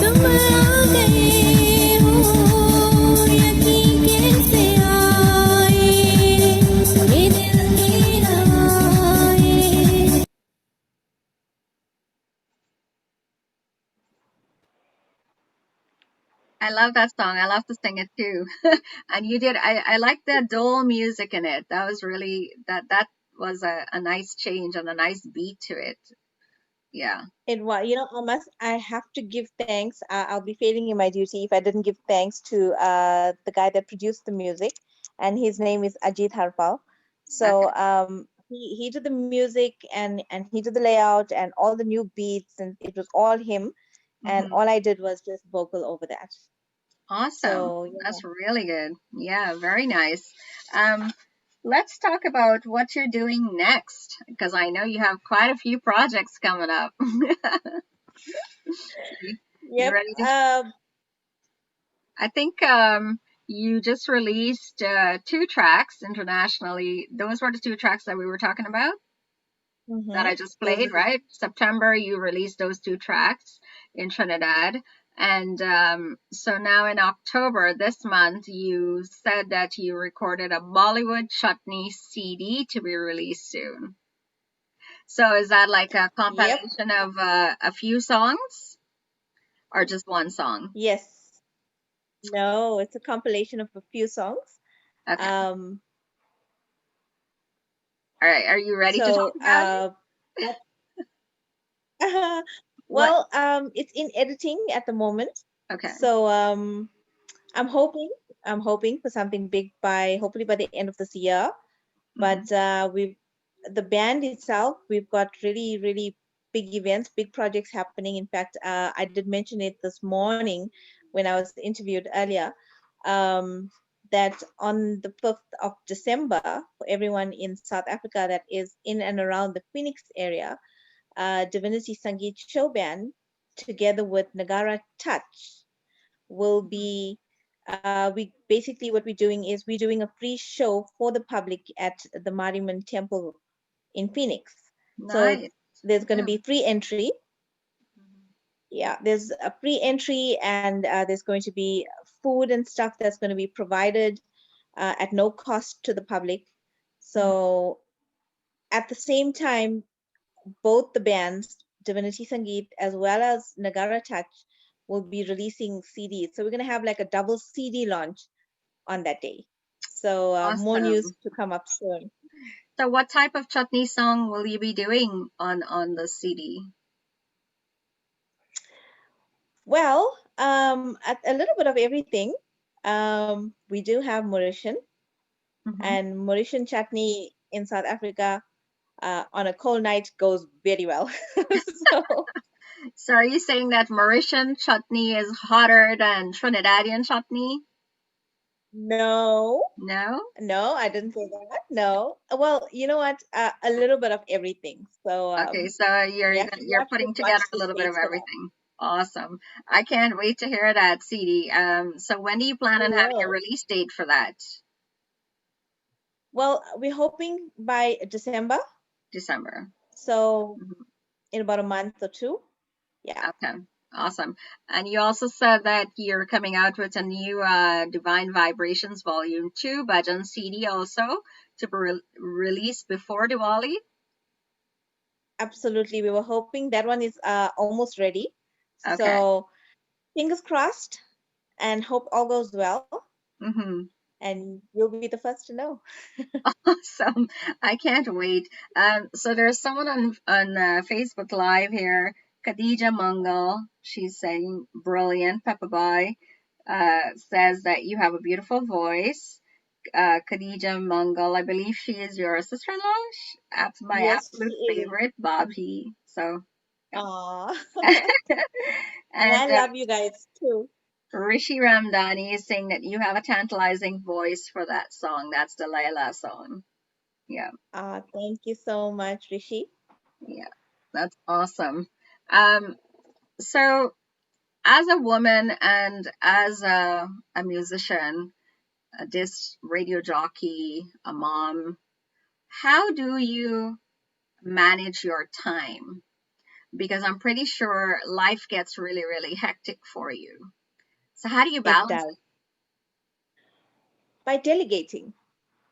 Speaker 1: तुम आ गए हो यकीन कैसे आए ये दिल की हवाएं
Speaker 2: I love that song. I love to sing it too. And you did. I like the dole music in it. That was really that was a nice change and a nice beat to it. Yeah.
Speaker 3: It was, I have to give thanks. I'll be failing in my duty if I didn't give thanks to the guy that produced the music, and his name is Ajit Harpal.
Speaker 2: Okay.
Speaker 3: So he did the music, and he did the layout and all the new beats, and it was all him. And
Speaker 2: Hmm.
Speaker 3: all I did was just vocal over that.
Speaker 2: Awesome.
Speaker 3: So yeah.
Speaker 2: That's really good. Yeah, very nice. Um, let's talk about what you're doing next, because I know you have quite a few projects coming up. you, you
Speaker 3: Yep.
Speaker 2: ready to? I think you just released two tracks internationally. Those were the two tracks that we were talking about that I just
Speaker 3: Those
Speaker 2: played,
Speaker 3: are the
Speaker 2: right? September, you released those two tracks in Trinidad. And so now in October this month, you said that you recorded a Bollywood chutney CD to be released soon. So is that like a
Speaker 3: Yep.
Speaker 2: compilation of a few songs or just one song?
Speaker 3: Yes. No, it's a compilation of a few songs.
Speaker 2: Okay.
Speaker 3: Um,
Speaker 2: All right. Are you ready to talk
Speaker 3: so
Speaker 2: about it?
Speaker 3: that
Speaker 2: What?
Speaker 3: well, it's in editing at the moment.
Speaker 2: Okay.
Speaker 3: So I'm hoping I'm hoping for something big by hopefully by the end of this year.
Speaker 2: Hmm.
Speaker 3: But we've the band itself, we've got really big events, big projects happening. In fact, I did mention it this morning when I was interviewed earlier. Um, that on the 5th of December, for everyone in South Africa that is in and around the Phoenix area, Divinity Sangeet Show Band, together with Nagara Touch, will be we basically what we're doing is we're doing a free show for the public at the Mariman Temple in Phoenix. So
Speaker 2: Nice.
Speaker 3: there's going to
Speaker 2: Yeah.
Speaker 3: be free entry. Yeah, there's a free entry, and there's going to be food and stuff that's going to be provided at no cost to the public.
Speaker 2: Mhm.
Speaker 3: So at the same time, both the bands, Divinity Sangeet as well as Nagara Touch, will be releasing CDs. So we're going to have like a double CD launch on that day. So more news
Speaker 2: Awesome.
Speaker 3: to come up soon.
Speaker 2: So what type of chutney song will you be doing on the CD?
Speaker 3: Well, a little bit of everything. We do have Mauritian,
Speaker 2: Hmm.
Speaker 3: and Mauritian chutney in South Africa on a cold night goes very well. So
Speaker 2: So are you saying that Mauritian chutney is hotter than Trinidadian chutney?
Speaker 3: no,
Speaker 2: No?
Speaker 3: no, I didn't say that. No. Well, you know what? A little bit of everything. So
Speaker 2: Okay, so
Speaker 3: you
Speaker 2: you're
Speaker 3: have to
Speaker 2: putting together
Speaker 3: watch
Speaker 2: a
Speaker 3: the
Speaker 2: little bit of
Speaker 3: space for that.
Speaker 2: everything. Awesome. I can't wait to hear that CD. So when do you plan on
Speaker 3: You
Speaker 2: having a
Speaker 3: will.
Speaker 2: release date for that?
Speaker 3: Well, we're hoping by December.
Speaker 2: December.
Speaker 3: So
Speaker 2: Mhm.
Speaker 3: in about a month or two. Yeah,
Speaker 2: Okay. Awesome. And you also said that you're coming out with a new Divine Vibrations Volume 2 Bhajan CD also to be released before Diwali.
Speaker 3: absolutely. We were hoping that one is almost ready.
Speaker 2: Okay.
Speaker 3: So fingers crossed and hope all goes well.
Speaker 2: Mm-hmm.
Speaker 3: And you'll be the first to know.
Speaker 2: Awesome. I can't wait. So there's someone on Facebook Live here, Khadija Mungal. She's saying brilliant. Peppa Boy says that you have a beautiful voice. Khadija Mungal, I believe she is your sister-in-law. My
Speaker 3: Yes, she
Speaker 2: absolute
Speaker 3: is.
Speaker 2: favorite, Bobby. So,
Speaker 3: Aw.
Speaker 2: yeah.
Speaker 3: And
Speaker 2: And
Speaker 3: I love you guys too.
Speaker 2: Rishi Ramdani is saying that you have a tantalizing voice for that song. That's the Layla song. Yeah.
Speaker 3: Thank you so much, Rishi.
Speaker 2: Yeah, that's awesome. Um, so as a woman and as a musician, a disc radio jockey, a mom, how do you manage your time? Because I'm pretty sure life gets really hectic for you. So how do you
Speaker 3: It
Speaker 2: balance
Speaker 3: does. By delegating.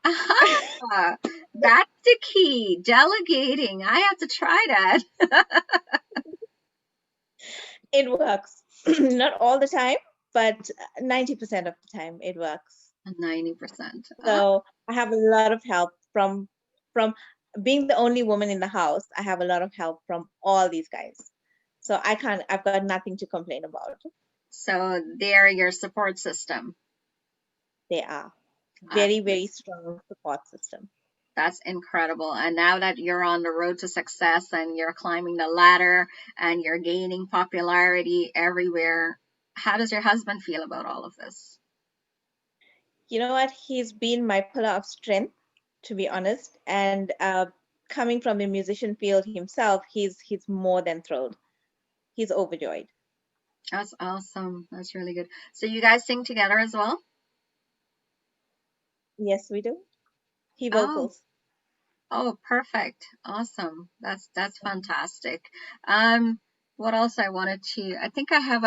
Speaker 2: it? Aha, that's the key. Delegating. I have to try that.
Speaker 3: It works. Not all the time, but 90% of the time it works.
Speaker 2: 90%.
Speaker 3: So I have a lot of help from being the only woman in the house, I have a lot of help from all these guys. So I've got nothing to complain about.
Speaker 2: So they're your support system.
Speaker 3: They are
Speaker 2: Uh,
Speaker 3: very, very strong support system.
Speaker 2: That's incredible. And now that you're on the road to success and you're climbing the ladder and you're gaining popularity everywhere, how does your husband feel about all of this?
Speaker 3: You know what? He's been my pillar of strength, to be honest. And coming from the musician field himself, he's more than thrilled. He's overjoyed.
Speaker 2: That's awesome. That's really good. So you guys sing together as well?
Speaker 3: Yes, we do. He
Speaker 2: Oh,
Speaker 3: vocals.
Speaker 2: oh, perfect. Awesome. That's fantastic. What else I wanted to, I think I have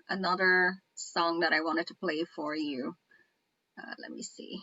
Speaker 2: another song that I wanted to play for you. Let me see.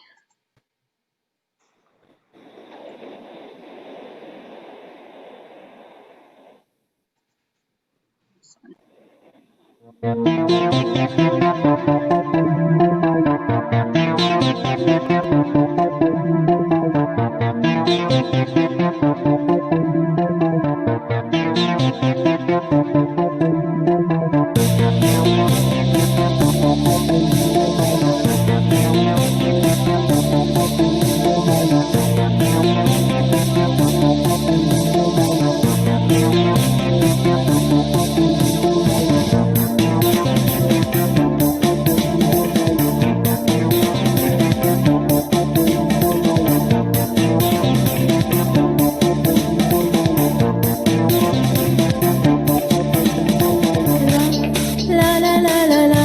Speaker 1: La la la la la,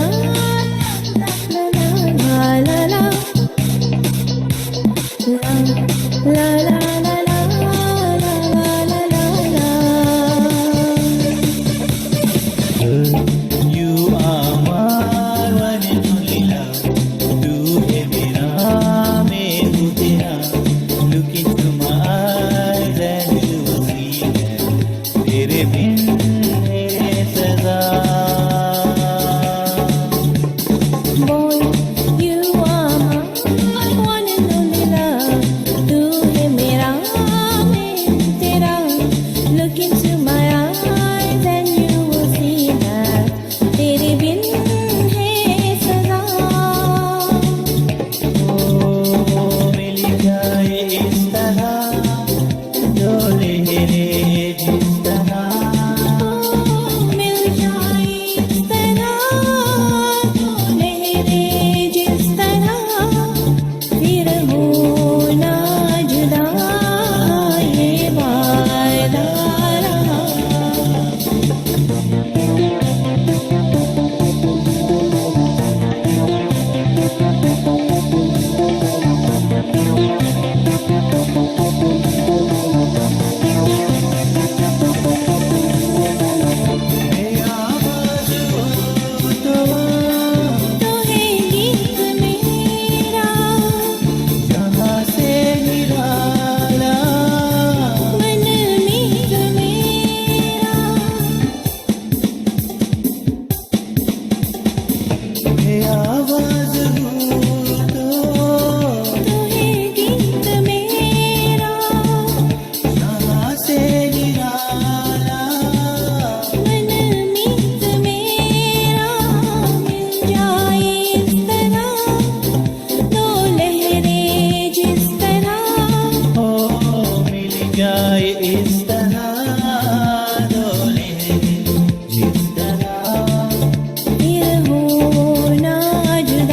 Speaker 1: la la la, la la la la, la la la.
Speaker 4: You are my one and only love. तू है मेरा मैं हूँ तेरा. Look into my eyes and you will see that तेरे बिन मेरे सजा.
Speaker 1: Boy, you are my one and only love. तू है मेरा मैं तेरा. Look into my eyes and you will see that तेरे बिन है सजा.
Speaker 4: ओ मिल जाए इस तरह डोले रे जिस तरह.
Speaker 1: मिल जाए इस तरह तो लहरें जिस तरह. फिर हो ना जुदा ये वादा रहा. तो है गीत मेरा
Speaker 4: जहाँ से निराला
Speaker 1: मन मीत मेरा.
Speaker 4: मैं आवाज हूँ तो
Speaker 1: तो है गीत मेरा
Speaker 4: जहाँ से निराला.
Speaker 1: मन मीत मेरा. मिल जाए इस तरह तो लहरें जिस तरह.
Speaker 4: ओ मिल जाए इस तरह डोले जिस तरह.
Speaker 1: फिर हो ना जुदा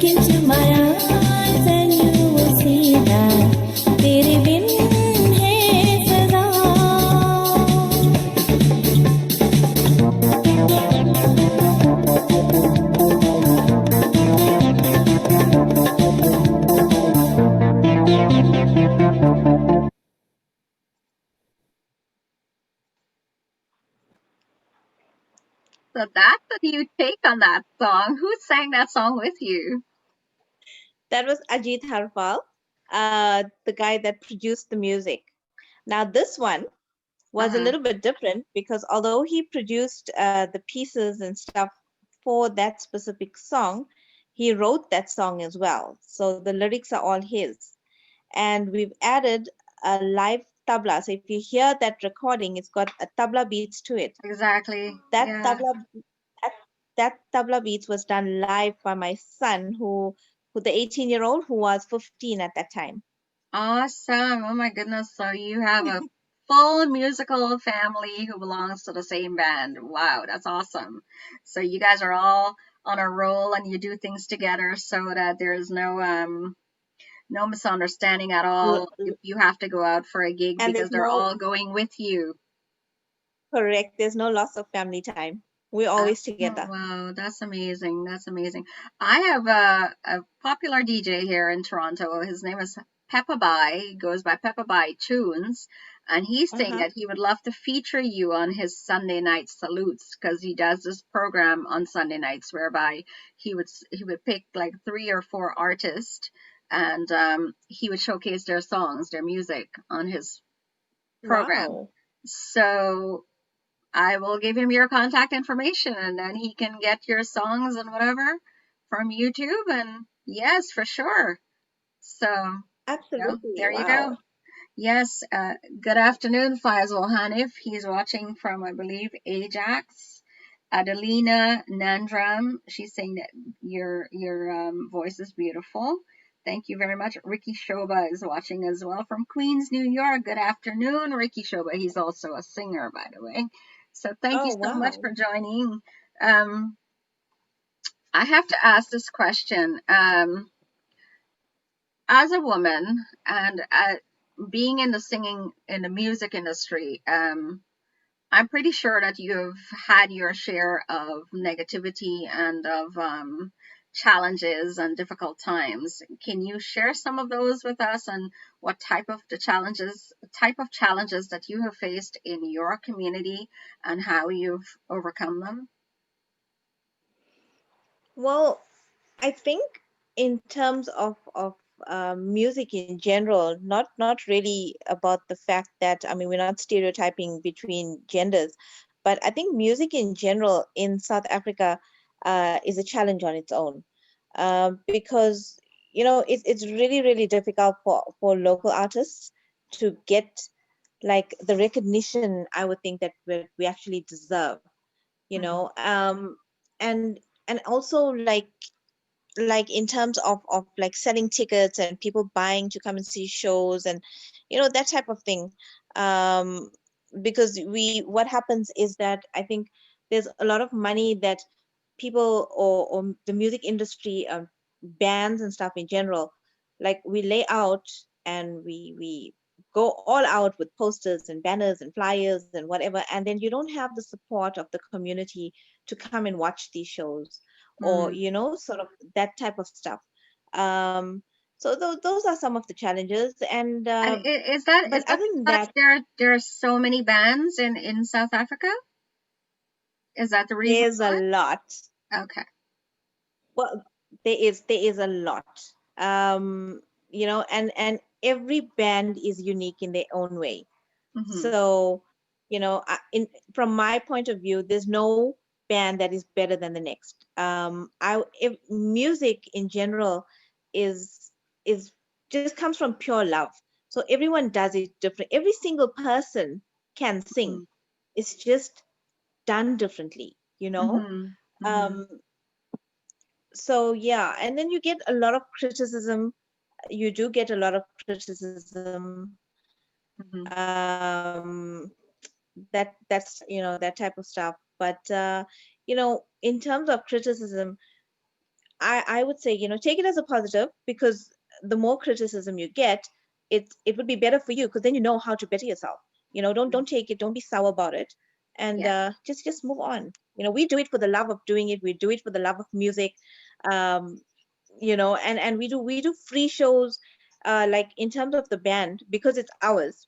Speaker 1: Look into my eyes and you will see that तेरे बिन है सदा.
Speaker 2: So that's a new take on that song. Who sang that song with you?
Speaker 3: That was Ajit Harpal, the guy that produced the music. Now, this one was a
Speaker 2: Uh-huh.
Speaker 3: little bit different because although he produced the pieces and stuff for that specific song, he wrote that song as well. So the lyrics are all his. And we've added a live tabla. So if you hear that recording, it's got a tabla beats to it.
Speaker 2: Exactly.
Speaker 3: That
Speaker 2: Yeah.
Speaker 3: tabla that, that tabla beats was done live by my son, who the 18-year-old who was 15 at that time.
Speaker 2: Awesome. Oh my goodness. So you have a full musical family who belongs to the same band. Wow, that's awesome. So you guys are all on a roll and you do things together so that there's no misunderstanding at
Speaker 3: L-
Speaker 2: all if
Speaker 3: l-
Speaker 2: you have to go out for a gig
Speaker 3: And
Speaker 2: because
Speaker 3: there's
Speaker 2: they're
Speaker 3: no
Speaker 2: all going with you.
Speaker 3: correct, there's no loss of family time. We're
Speaker 2: Oh,
Speaker 3: always together.
Speaker 2: wow, that's amazing. That's amazing. I have a popular DJ here in Toronto. His name is Peppa Bai. He goes by Peppa Bai Tunes. And he's saying
Speaker 3: Uh-huh.
Speaker 2: that he would love to feature you on his Sunday night salutes because he does this program on Sunday nights whereby he would pick like 3 or 4 artists and he would showcase their songs, their music on his program.
Speaker 3: Wow.
Speaker 2: So I will give him your contact information and then he can get your songs and whatever from YouTube. And yes, for sure. So,
Speaker 3: Absolutely.
Speaker 2: there you go.
Speaker 3: Wow.
Speaker 2: Yes, good afternoon, Faisal Hanif. He's watching from, I believe, Ajax. Adelina Nandram, she's saying that your voice is beautiful. Thank you very much. Ricky Shoba is watching as well from Queens, New York. Good afternoon, Ricky Shoba. He's also a singer, by the way. So thank you
Speaker 3: Oh,
Speaker 2: so much
Speaker 3: wow.
Speaker 2: for joining. Um, I have to ask this question. As a woman and being in the singing in the music industry, I'm pretty sure that you've had your share of negativity and of challenges and difficult times. Can you share some of those with us and what type of challenges that you have faced in your community and how you've overcome them?
Speaker 3: Well, I think in terms of music in general, not really about the fact that I mean we're not stereotyping between genders, but I think music in general in South Africa is a challenge on its own, because it's really difficult for local artists to get like the recognition I would think that we actually deserve, you
Speaker 2: Mm-hmm.
Speaker 3: know, and also like in terms of like selling tickets and people buying to come and see shows and that type of thing, um because we what happens is that I think there's a lot of money that people or the music industry, bands and stuff in general, like we lay out and we go all out with posters and banners and flyers and whatever, and then you don't have the support of the community to come and watch these shows or
Speaker 2: Mm.
Speaker 3: sort of that type of stuff. So those are some of the challenges, and
Speaker 2: And is that
Speaker 3: but other than
Speaker 2: because
Speaker 3: that,
Speaker 2: there are so many bands in South Africa? Is that the reason
Speaker 3: there's a lot.
Speaker 2: why? Okay.
Speaker 3: Well, there is a lot. And every band is unique in their own way.
Speaker 2: Mm-hmm.
Speaker 3: So, from my point of view, there's no band that is better than the next. If music in general is just comes from pure love. So everyone does it different. Every single person can sing. It's just done differently, you know.
Speaker 2: Mm-hmm. Mm-hmm.
Speaker 3: Um, so yeah, and then you get a lot of criticism. You do get a lot of criticism.
Speaker 2: Mm-hmm.
Speaker 3: That's that type of stuff. But in terms of criticism, I would say, take it as a positive, because the more criticism you get, it would be better for you, because then you know how to better yourself. Don't take it, don't be sour about it, and
Speaker 2: Yeah.
Speaker 3: just move on. We do it for the love of doing it. We do it for the love of music. Um, and we do free shows, like in terms of the band, because it's ours.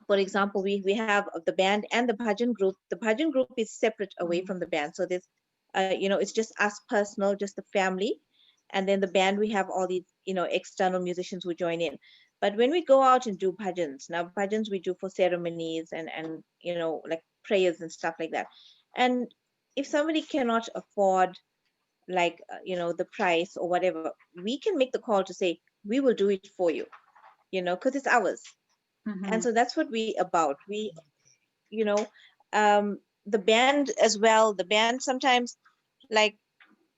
Speaker 3: For example, we have the band and the bhajan group. The bhajan group is separate away
Speaker 2: Mhm.
Speaker 3: from the band, so there's it's just us personal, just the family. And then the band, we have all these external musicians who join in. But when we go out and do bhajans, now bhajans we do for ceremonies and like prayers and stuff like that. And if somebody cannot afford, like the price or whatever, we can make the call to say we will do it for you, because it's ours. And
Speaker 2: Mhm.
Speaker 3: so that's what we about. We you know the band as well. The band sometimes, like,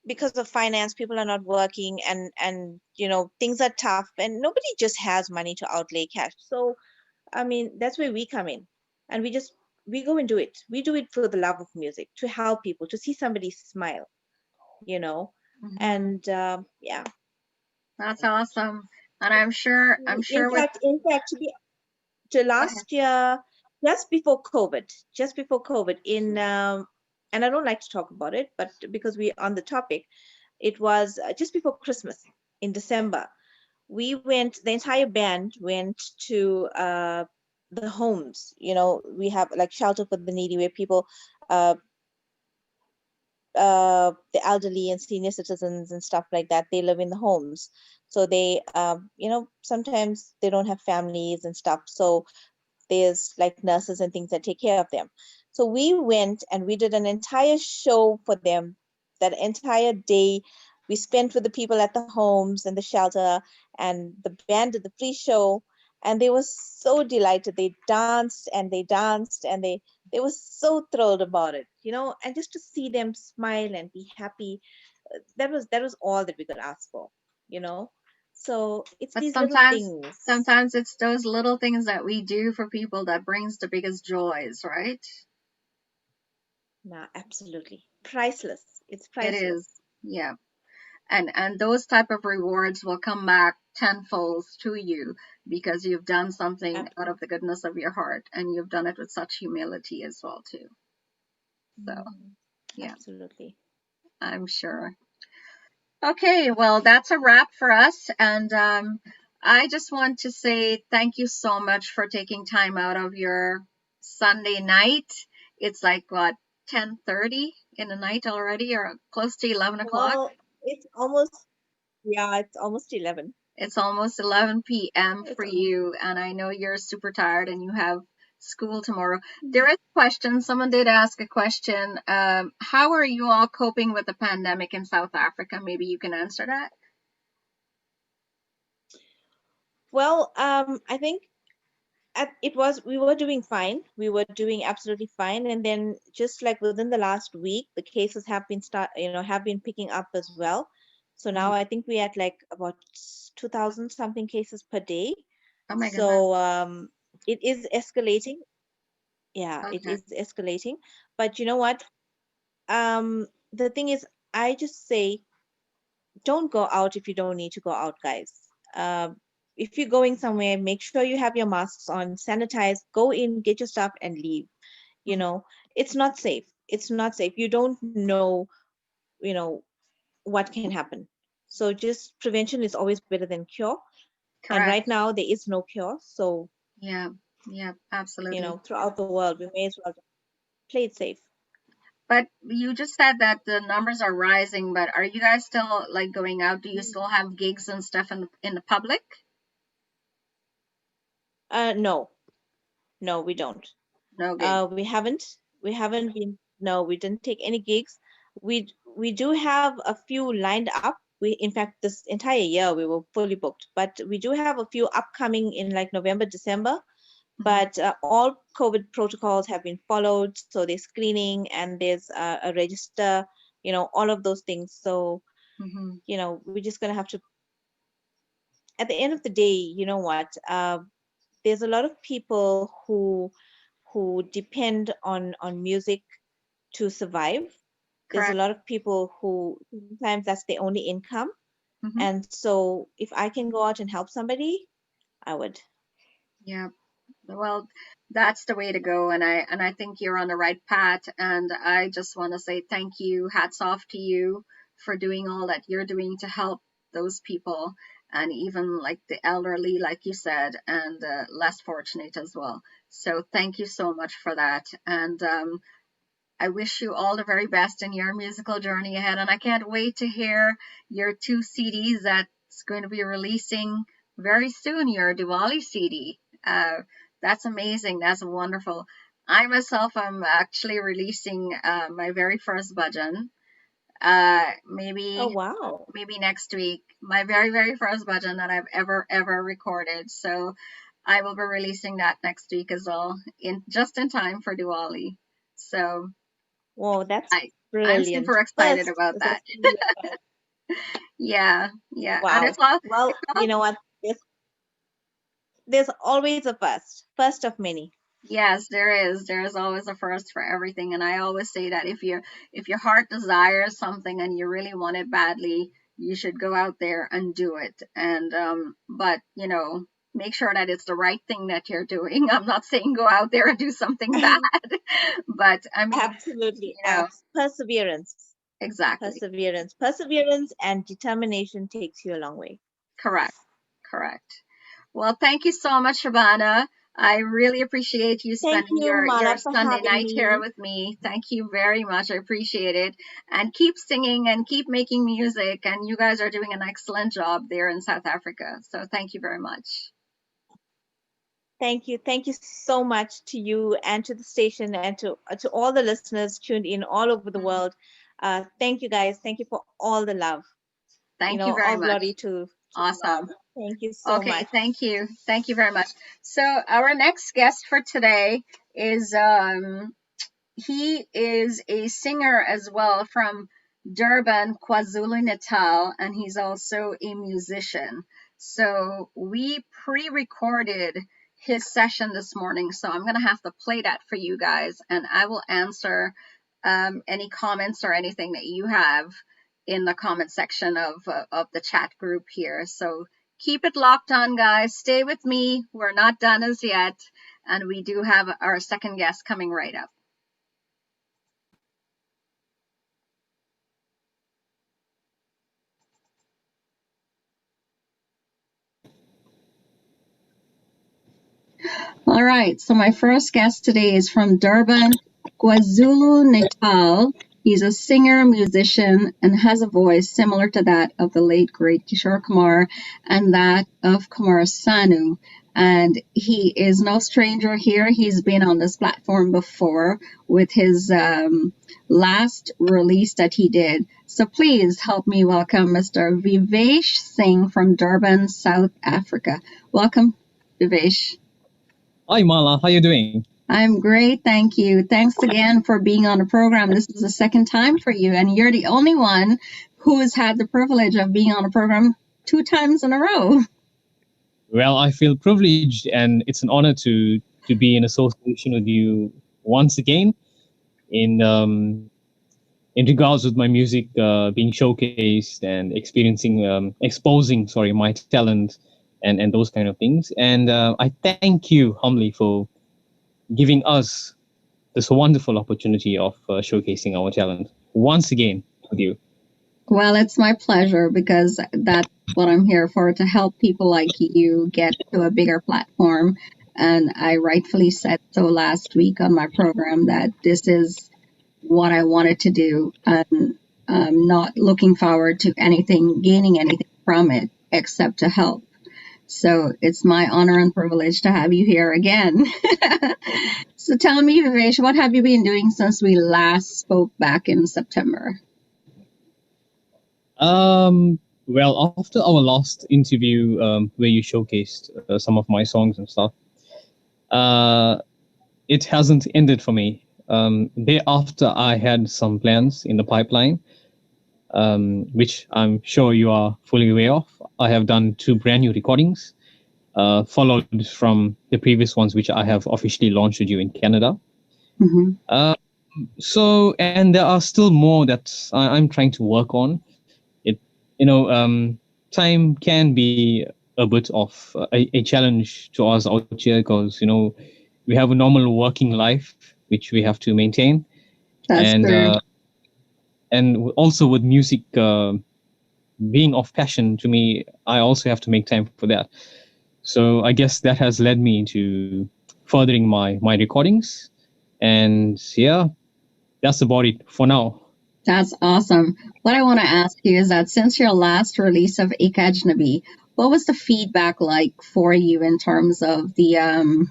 Speaker 3: because of finance, people are not working, and things are tough, and nobody just has money to outlay cash. So I mean, that's where we come in, and we go and do it. We do it for the love of music, to help people, to see somebody smile, you know
Speaker 2: Mhm.
Speaker 3: and yeah.
Speaker 2: That's awesome. And I'm sure with
Speaker 3: In fact, to
Speaker 2: go ahead.
Speaker 3: last year, just before COVID, in and I don't like to talk about it, but because we're on the topic, it was just before Christmas, in December. The entire band went to the homes. We have like shelter for the needy, where people, uh, the elderly and senior citizens and stuff like that, they live in the homes. So they, sometimes they don't have families and stuff. So there's like nurses and things that take care of them. So we went and we did an entire show for them. That entire day we spent with the people at the homes and the shelter, and the band did the free show, and they were so delighted. They danced and they danced, and they were so thrilled about it, and just to see them smile and be happy, that was all that we could ask for, you know. So it's
Speaker 2: But
Speaker 3: these little
Speaker 2: sometimes
Speaker 3: things.
Speaker 2: sometimes it's those little things that we do for people that brings the biggest joys, right?
Speaker 3: Nah, absolutely. Priceless. It's
Speaker 2: It is.
Speaker 3: priceless.
Speaker 2: Yeah. And those type of rewards will come back tenfold to you because you've done something out of the
Speaker 3: Absolutely.
Speaker 2: goodness of your heart, and you've done it with such humility as well too. So,
Speaker 3: Mhm.
Speaker 2: yeah,
Speaker 3: Absolutely.
Speaker 2: I'm sure. Okay, well, that's a wrap for us. And I just want to say thank you so much for taking time out of your Sunday night. It's like what, 10:30 in the night already, or close to 11 o'clock?
Speaker 3: Well, it's almost, yeah, it's almost 11.
Speaker 2: It's almost 11 p.m.
Speaker 3: It's
Speaker 2: for
Speaker 3: almost.
Speaker 2: you, and I know you're super tired and you have school tomorrow. There is a question. Someone did ask a question. How are you all coping with the pandemic in South Africa? Maybe you can answer that.
Speaker 3: Well, I think we were doing fine. We were doing absolutely fine. And then just like within the last week, the cases have been picking up as well. So now
Speaker 2: Mhm.
Speaker 3: I think we're at like about 2,000 something cases per day.
Speaker 2: Oh my goodness.
Speaker 3: So it is escalating. Yeah, it
Speaker 2: Okay.
Speaker 3: is escalating. But you know what? The thing is, I just say, don't go out if you don't need to go out, guys. If you're going somewhere, make sure you have your masks on, sanitize, go in, get your stuff, and leave. You
Speaker 2: Mhm.
Speaker 3: know, it's not safe. It's not safe. You don't know, you know, what can happen. So just prevention is always better than cure. And right
Speaker 2: Correct.
Speaker 3: now there is no cure. So,
Speaker 2: Yeah. Yeah. Absolutely.
Speaker 3: throughout the world, we may as well play it safe.
Speaker 2: But you just said that the numbers are rising, but are you guys still like going out? Do you still have gigs and stuff in the public?
Speaker 3: No, no, we don't.
Speaker 2: No gigs.
Speaker 3: We haven't been. No, we didn't take any gigs. We do have a few lined up. In fact, this entire year we were fully booked, but we do have a few upcoming in like November, December.
Speaker 2: Hmm.
Speaker 3: But all COVID protocols have been followed. So there's screening and there's a register, all of those things. So,
Speaker 2: Hmm.
Speaker 3: we're just gonna have to. At the end of the day, you know what? There's a lot of people who depend on music to survive. There's a
Speaker 2: Correct.
Speaker 3: lot of people who sometimes that's their only income.
Speaker 2: Hmm.
Speaker 3: And so if I can go out and help somebody, I would.
Speaker 2: Yeah. Well, that's the way to go, and I think you're on the right path. And I just want to say thank you, hats off to you for doing all that you're doing to help those people, and even like the elderly, like you said, and less fortunate as well. So thank you so much for that. And I wish you all the very best in your musical journey ahead. And I can't wait to hear your two CDs that's going to be releasing very soon, your Diwali CD. That's amazing. That's wonderful. I myself am actually releasing my very first bhajan.
Speaker 3: Oh,
Speaker 2: Maybe
Speaker 3: wow.
Speaker 2: maybe next week. My very first bhajan that I've ever recorded. So I will be releasing that next week as well, in just in time for Diwali. So
Speaker 3: Whoa, that's
Speaker 2: I I'm super
Speaker 3: brilliant.
Speaker 2: excited
Speaker 3: First,
Speaker 2: about
Speaker 3: that's
Speaker 2: that.
Speaker 3: really a first.
Speaker 2: Yeah, yeah, and
Speaker 3: Wow.
Speaker 2: it's
Speaker 3: Well,
Speaker 2: all
Speaker 3: you know what? There's always a first, first of many.
Speaker 2: yes, there is always a first for everything, and I always say that if your heart desires something and you really want it badly, you should go out there and do it. And but make sure that it's the right thing that you're doing. I'm not saying go out there and do something bad, but I mean,
Speaker 3: Absolutely.
Speaker 2: you know,
Speaker 3: Perseverance.
Speaker 2: exactly.
Speaker 3: Perseverance and determination takes you a long way.
Speaker 2: Correct. Correct. Well, thank you so much, Shobana. I really appreciate you
Speaker 3: Thank
Speaker 2: spending
Speaker 3: you,
Speaker 2: your
Speaker 3: Mala, for
Speaker 2: Sunday
Speaker 3: having
Speaker 2: night here
Speaker 3: me.
Speaker 2: with me. Thank you very much. I appreciate it. And keep singing and keep making music. And you guys are doing an excellent job there in South Africa. So thank you very much.
Speaker 3: Thank you. Thank you so much to you and to the station and to all the listeners tuned in all over the
Speaker 2: Mhm.
Speaker 3: world. Thank you guys. Thank you for all the love.
Speaker 2: Thank you very
Speaker 3: All
Speaker 2: much.
Speaker 3: glory to God.
Speaker 2: Awesome.
Speaker 3: Thank you so
Speaker 2: Okay,
Speaker 3: much.
Speaker 2: thank you. Thank you very much. So our next guest for today is he is a singer as well from Durban, KwaZulu Natal, and he's also a musician. So we pre recorded his session this morning. So I'm going to have to play that for you guys, and I will answer any comments or anything that you have in the comment section of the chat group here. So keep it locked on, guys. Stay with me. We're not done as yet. And we do have our second guest coming right up. All right, so my first guest today is from Durban, KwaZulu Natal. He's a singer, musician, and has a voice similar to that of the late great Kishore Kumar and that of Kumar Sanu. And he is no stranger here. He's been on this platform before with his last release that he did. So please help me welcome Mr. Vivesh Singh from Durban, South Africa. Welcome, Vivesh.
Speaker 5: Hi Mala, how you doing?
Speaker 2: I'm great, thank you. Thanks again for being on the program. This is the second time for you, and you're the only one who has had the privilege of being on a program 2 times in a row.
Speaker 5: Well, I feel privileged and it's an honor to be in association with you once again in regards with my music being showcased and exposing my talent and those kind of things. And I thank you humbly for giving us this wonderful opportunity of showcasing our talent once again with you.
Speaker 2: Well, it's my pleasure because that's what I'm here for, to help people like you get to a bigger platform. And I rightfully said so last week on my program that this is what I wanted to do, and not looking forward to gaining anything from it except to help. So it's my honor and privilege to have you here again. So tell me, Vivesh, what have you been doing since we last spoke back in September?
Speaker 5: Well, after our last interview, where you showcased some of my songs and stuff, uh, it hasn't ended for me. Thereafter, I had some plans in the pipeline, which I'm sure you are fully aware of. I have done 2 brand new recordings, followed from the previous ones, which I have officially launched with you in Canada.
Speaker 2: Mm-hmm.
Speaker 5: So, and there are still more that I'm trying to work on. It, you know, time can be a bit of a challenge to us out here because we have a normal working life which we have to maintain,
Speaker 2: That's
Speaker 5: and
Speaker 2: true.
Speaker 5: also with music being of passion to me, I also have to make time for that. So I guess that has led me to furthering my recordings, and yeah, that's about it for now.
Speaker 2: That's awesome. What I want to ask you is that since your last release of Ek Ajnabi, what was the feedback like for you in terms of the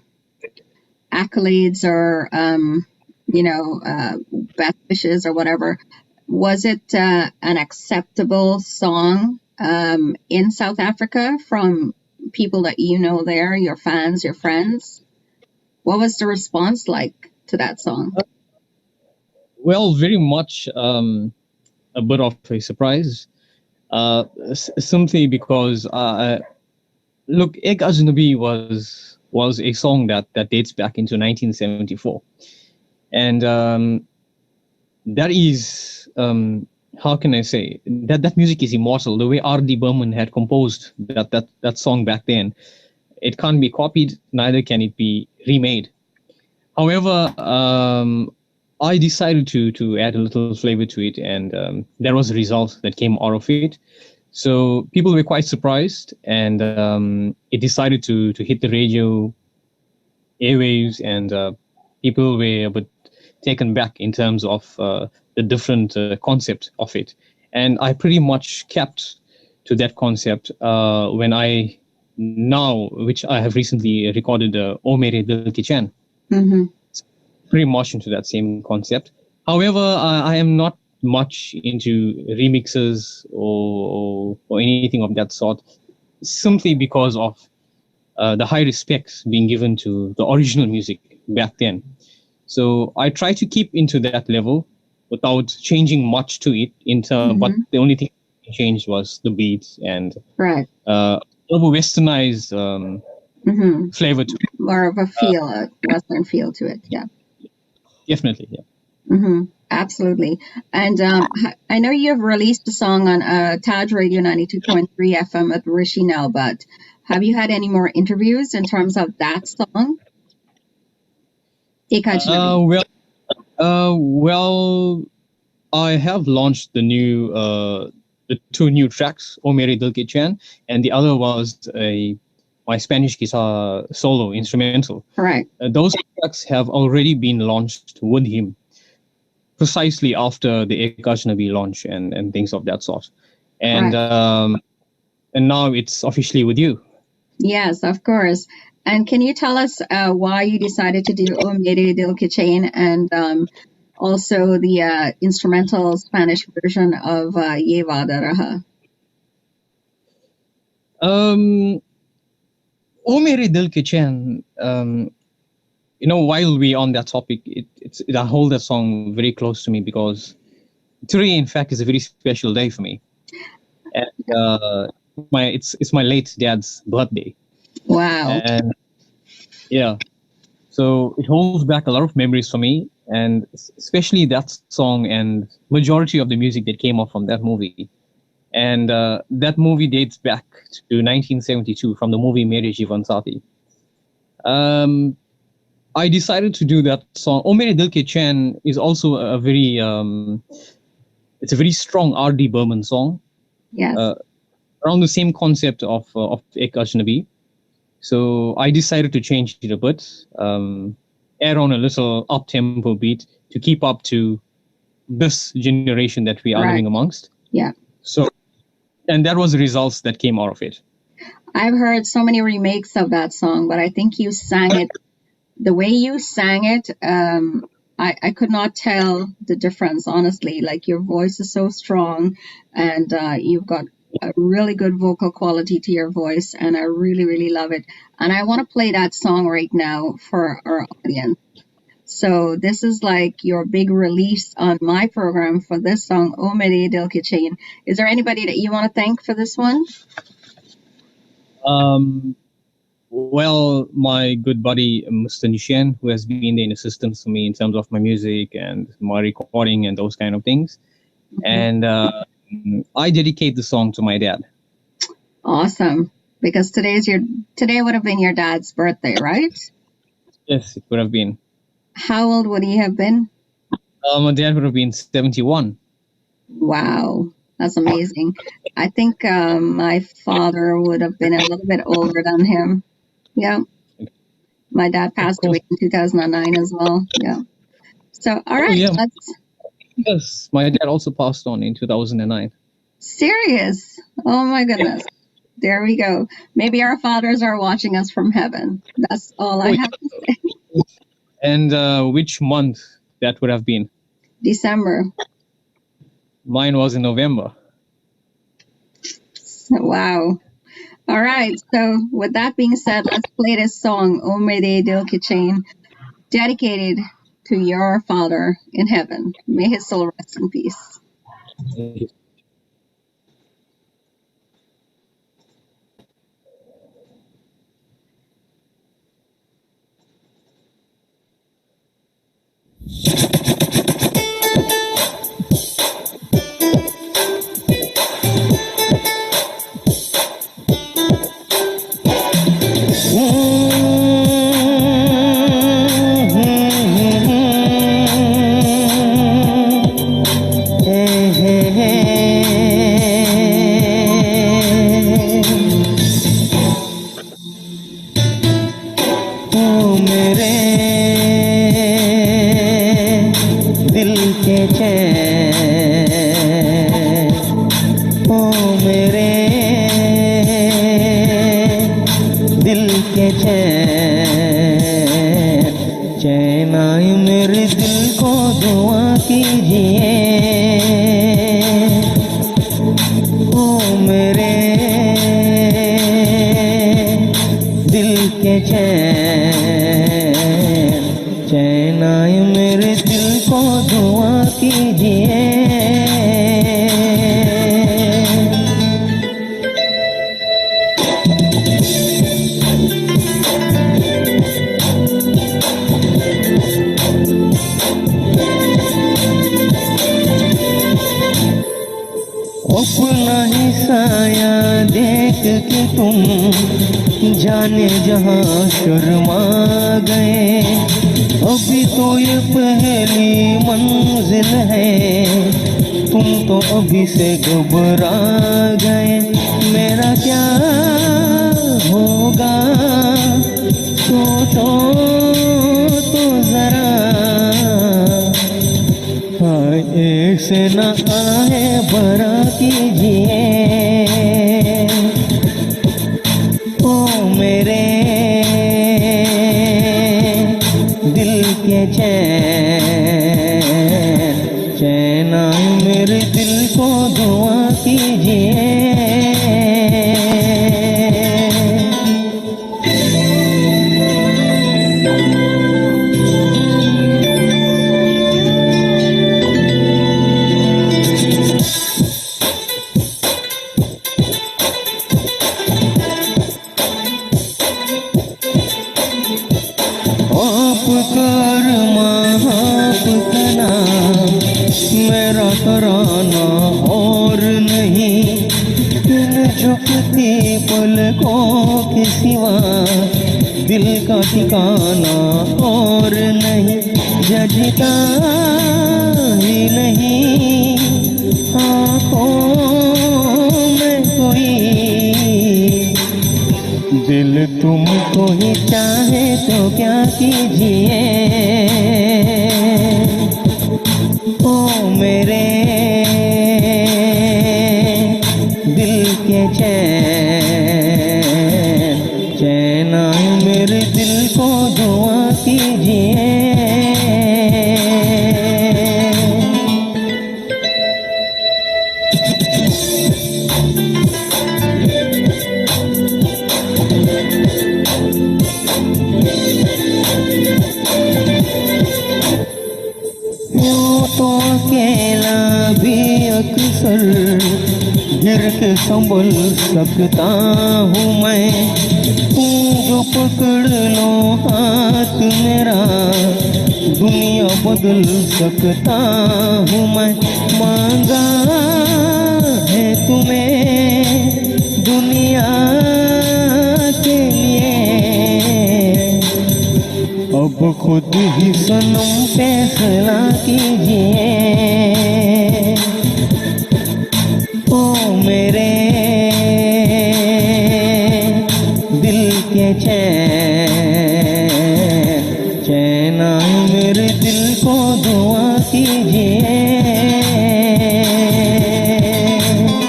Speaker 2: accolades or best wishes or whatever? Was it an acceptable song in South Africa from people that you know there, your fans, your friends? What was the response like to that song?
Speaker 5: Well, very much a bit of a surprise. Simply because look, Ek Ajnabi was a song that dates back into 1974, and that is how can I say that music is immortal. The way R.D. Burman had composed that song back then, it can't be copied, neither can it be remade. However, I decided to add a little flavor to it, and there was a result that came out of it. So people were quite surprised, and it decided to hit the radio airwaves, and people were a bit taken back in terms of the different concept of it. And I pretty much kept to that concept when I now, which I have recently recorded, O Mere Dil Ki Chan.
Speaker 2: Mm-hmm.
Speaker 5: Pretty much into that same concept. However, I am not much into remixes or anything of that sort, simply because of the high respect being given to the original music back then. So I try to keep into that level without changing much to it. But the only thing that changed was the beats and
Speaker 2: Right.
Speaker 5: over westernized flavor to it.
Speaker 2: More of a feel, a Western feel to it. Yeah.
Speaker 5: Definitely, yeah.
Speaker 2: Absolutely. And I know you have released a song on Taj Radio 92.3 FM with Rishi now, but have you had any more interviews in terms of that song? Ek Ajnabi.
Speaker 5: Well, I have launched the two new tracks, O Mere Dil Ki Chan, and the other was my Spanish guitar solo instrumental.
Speaker 2: Correct.
Speaker 5: Those tracks have already been launched with him, precisely after the Ek Ajnabi launch and things of that sort. And now it's officially with you.
Speaker 2: Yes, of course. And can you tell us why you decided to do O Mere Dil Ki Chan and also the instrumental Spanish version of Ye Vada Raha?
Speaker 5: O Mere Dil Ki Chan, while we're on that topic, I hold that song very close to me because today, in fact, is a very special day for me. And it's my late dad's birthday.
Speaker 2: Wow.
Speaker 5: And yeah, so it holds back a lot of memories for me, and especially that song and majority of the music that came off from that movie. And that movie dates back to 1972 from the movie Mere Jeevan Saathi. I decided to do that song. O Mere Dil Ke Chan is also a very it's a very strong R.D. Burman song.
Speaker 2: Yes.
Speaker 5: Around the same concept of Ek Ajnabi. So I decided to change it a bit, add on a little up-tempo beat to keep up to this generation that we are living amongst.
Speaker 2: Yeah.
Speaker 5: So, and that was the results that came out of it.
Speaker 2: I've heard so many remakes of that song, but I think you sang it, the way you sang it, I could not tell the difference, honestly. Like, your voice is so strong, and you've got a really good vocal quality to your voice, and I really, really love it. And I want to play that song right now for our audience. So this is like your big release on my program for this song, O Mere Dil Ki Chan. Is there anybody that you want to thank for this one?
Speaker 5: Well, my good buddy Mr. Nishan, who has been there in assistance for me in terms of my music and my recording and those kind of things. And I dedicate the song to my dad.
Speaker 2: Awesome. Because today would have been your dad's birthday, right?
Speaker 5: Yes, it would have been.
Speaker 2: How old would he have been?
Speaker 5: My dad would have been 71.
Speaker 2: Wow, that's amazing. I think my father would have been a little bit older than him. Yeah. My dad passed away in 2009 as well. Yeah. So, all right.
Speaker 5: yeah.
Speaker 2: Let's.
Speaker 5: Yes, my dad also passed on in 2009.
Speaker 2: Serious. Oh my goodness. There we go. Maybe our fathers are watching us from heaven. That's all I have to say.
Speaker 5: And which month that would have been?
Speaker 2: December.
Speaker 5: Mine was in November.
Speaker 2: Wow. All right. So with that being said, let's play this song, O Mere Dil Ki Chain, dedicated to your father in heaven. May his soul rest in peace.
Speaker 6: अपना ही साया देख के तुम जाने जहां शर्मा गए। अभी तो ये पहली मंजिल है, तुम तो अभी से घबरा गए। मेरा क्या होगा सोचो तो जरा, एक से न आए बरा कीजिए। ओ मेरे दिल के चैन, चैन आए मेरे दिल को दुआ कीजिए। मेरा तराना और नहीं, इन झुकती पलकों के सिवा दिल का ठिकाना और नहीं। जजता ही नहीं आँखों में कोई, दिल तुमको ही चाहे तो क्या कीजिए। ओ मेरे दिल के चैन, चैन आए मेरे दिल को दुआ कीजिए। तो अकेला भी अक्सर गिर तक संभल सकता हूँ मैं, तुम जो पकड़ लो हाथ मेरा, दुनिया बदल सकता हूँ मैं। मांगा है तुम्हें दुनिया के लिए, अब खुद ही सनम फैसला कीजिए। ओ मेरे दिल के चैन, चैन आए मेरे दिल को दुआ कीजिए।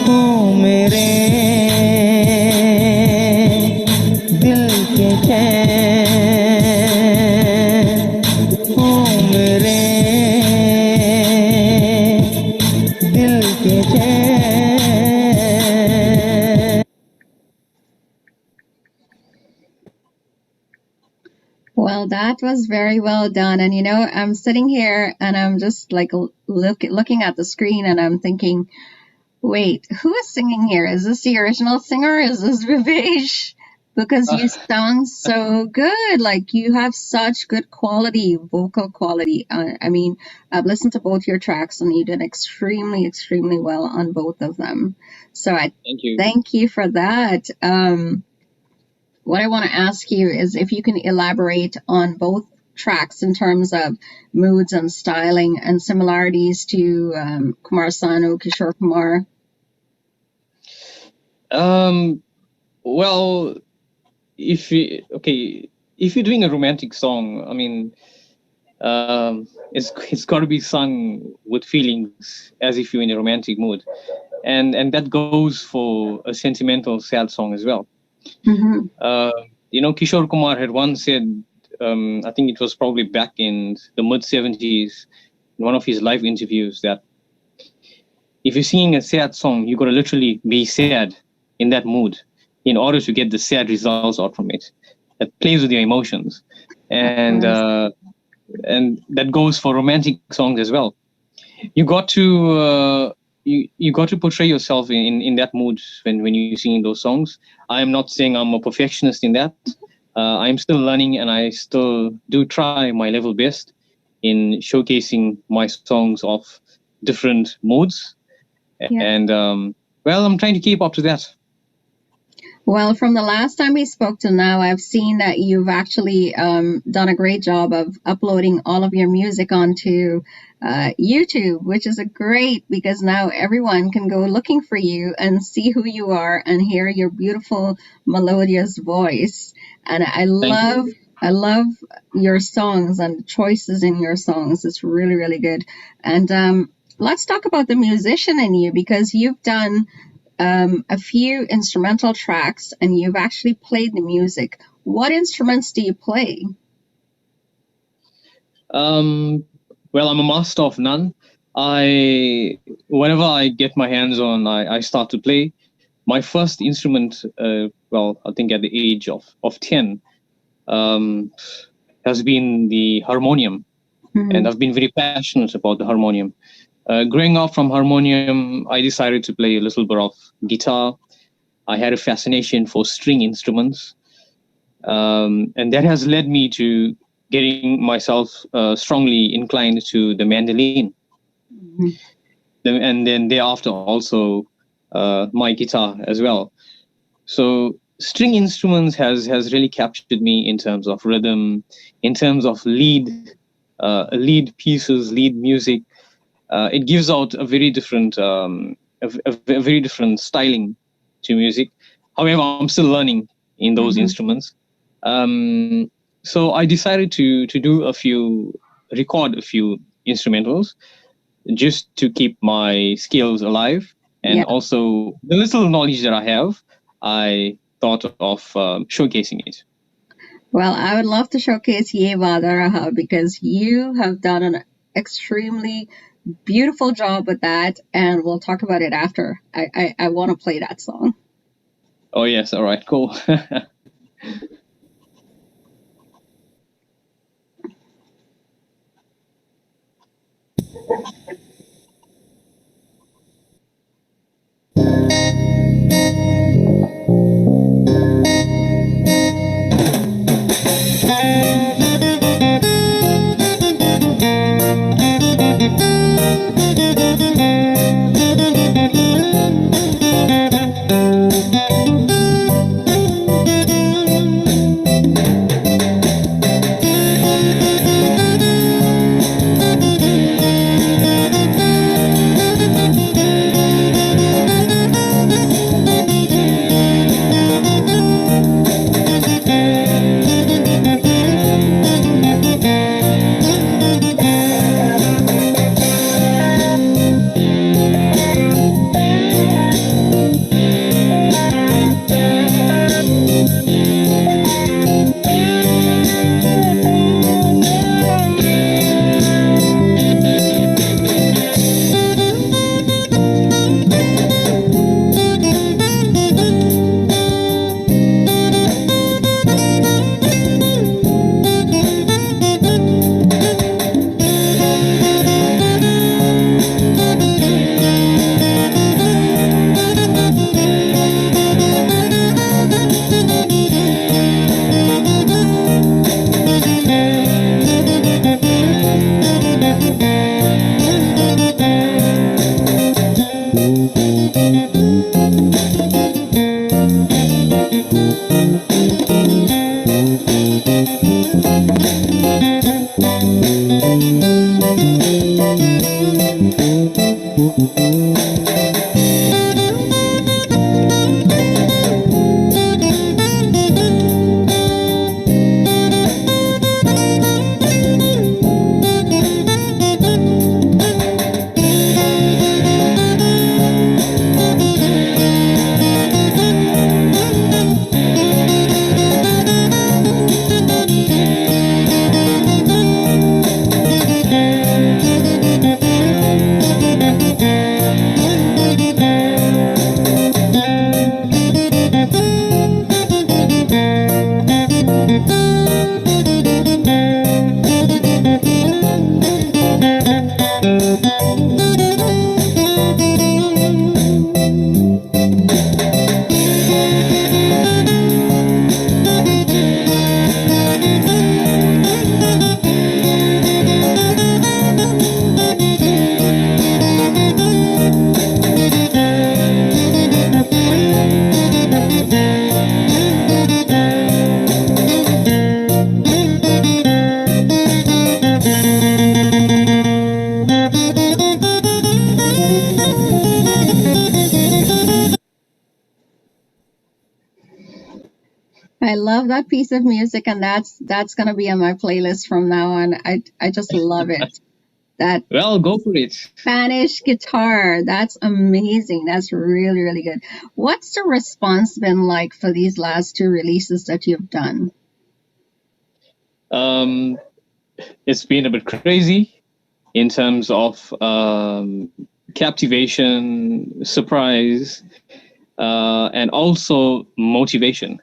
Speaker 6: ओ मेरे दिल के चैन, ओ मेरे दिल के चैन।
Speaker 2: Well, that was very well done. And I'm sitting here and I'm just like looking at the screen and I'm thinking, wait, who is singing here? Is this the original singer? Is this Vivesh? Because you sound so good. Like you have such good quality, vocal quality. I mean, I've listened to both your tracks and you did extremely, extremely well on both of them. So I
Speaker 5: Thank you.
Speaker 2: thank you for that. What I want to ask you is if you can elaborate on both tracks in terms of moods and styling and similarities to Kumar Sanu, Kishore Kumar.
Speaker 5: Well, if you're doing a romantic song, I mean, it's got to be sung with feelings as if you're in a romantic mood, and that goes for a sentimental sad song as well.
Speaker 2: Mm-hmm.
Speaker 5: Kishore Kumar had once said, I think it was probably back in the mid-70s, in one of his live interviews, that if you're singing a sad song, you got to literally be sad in that mood in order to get the sad results out from it. That plays with your emotions, and that goes for romantic songs as well. You got to you got to portray yourself in that mood when you're singing those songs. I am not saying I'm a perfectionist in that. I'm still learning, and I still do try my level best in showcasing my songs of different moods.
Speaker 2: Yeah.
Speaker 5: And well, I'm trying to keep up to that.
Speaker 2: Well, from the last time we spoke to now, I've seen that you've actually done a great job of uploading all of your music onto YouTube, which is a great because now everyone can go looking for you and see who you are and hear your beautiful melodious voice. And I love your songs and the choices in your songs. It's really, really good. And let's talk about the musician in you because you've done a few instrumental tracks and you've actually played the music. What instruments do you play?
Speaker 5: Well, I'm a master of none. Whenever I get my hands on, I start to play. My first instrument, well, I think at the age of 10, has been the harmonium.
Speaker 2: Mm-hmm.
Speaker 5: And I've been very passionate about the harmonium. Growing up from harmonium, I decided to play a little bit of guitar. I had a fascination for string instruments. And that has led me to getting myself strongly inclined to the mandolin.
Speaker 2: Mm-hmm.
Speaker 5: And then thereafter also my guitar as well. So string instruments has really captured me in terms of rhythm, in terms of lead pieces, lead music. It gives out a very different a very different styling to music. However, I'm still learning in those instruments. So I decided to record a few instrumentals just to keep my skills alive, and also the little knowledge that I have, I thought of showcasing it.
Speaker 2: Well, I would love to showcase Ye Vada Raha because you have done an extremely beautiful job with that, and we'll talk about it after. I want to play that song.
Speaker 5: Oh yes, all right, cool.
Speaker 2: I love that piece of music, and that's gonna be on my playlist from now on. I just love it. That
Speaker 5: Well, go for it.
Speaker 2: Spanish guitar, that's amazing. That's really, really good. What's the response been like for these last two releases that you've done?
Speaker 5: It's been a bit crazy in terms of captivation, surprise, and also motivation.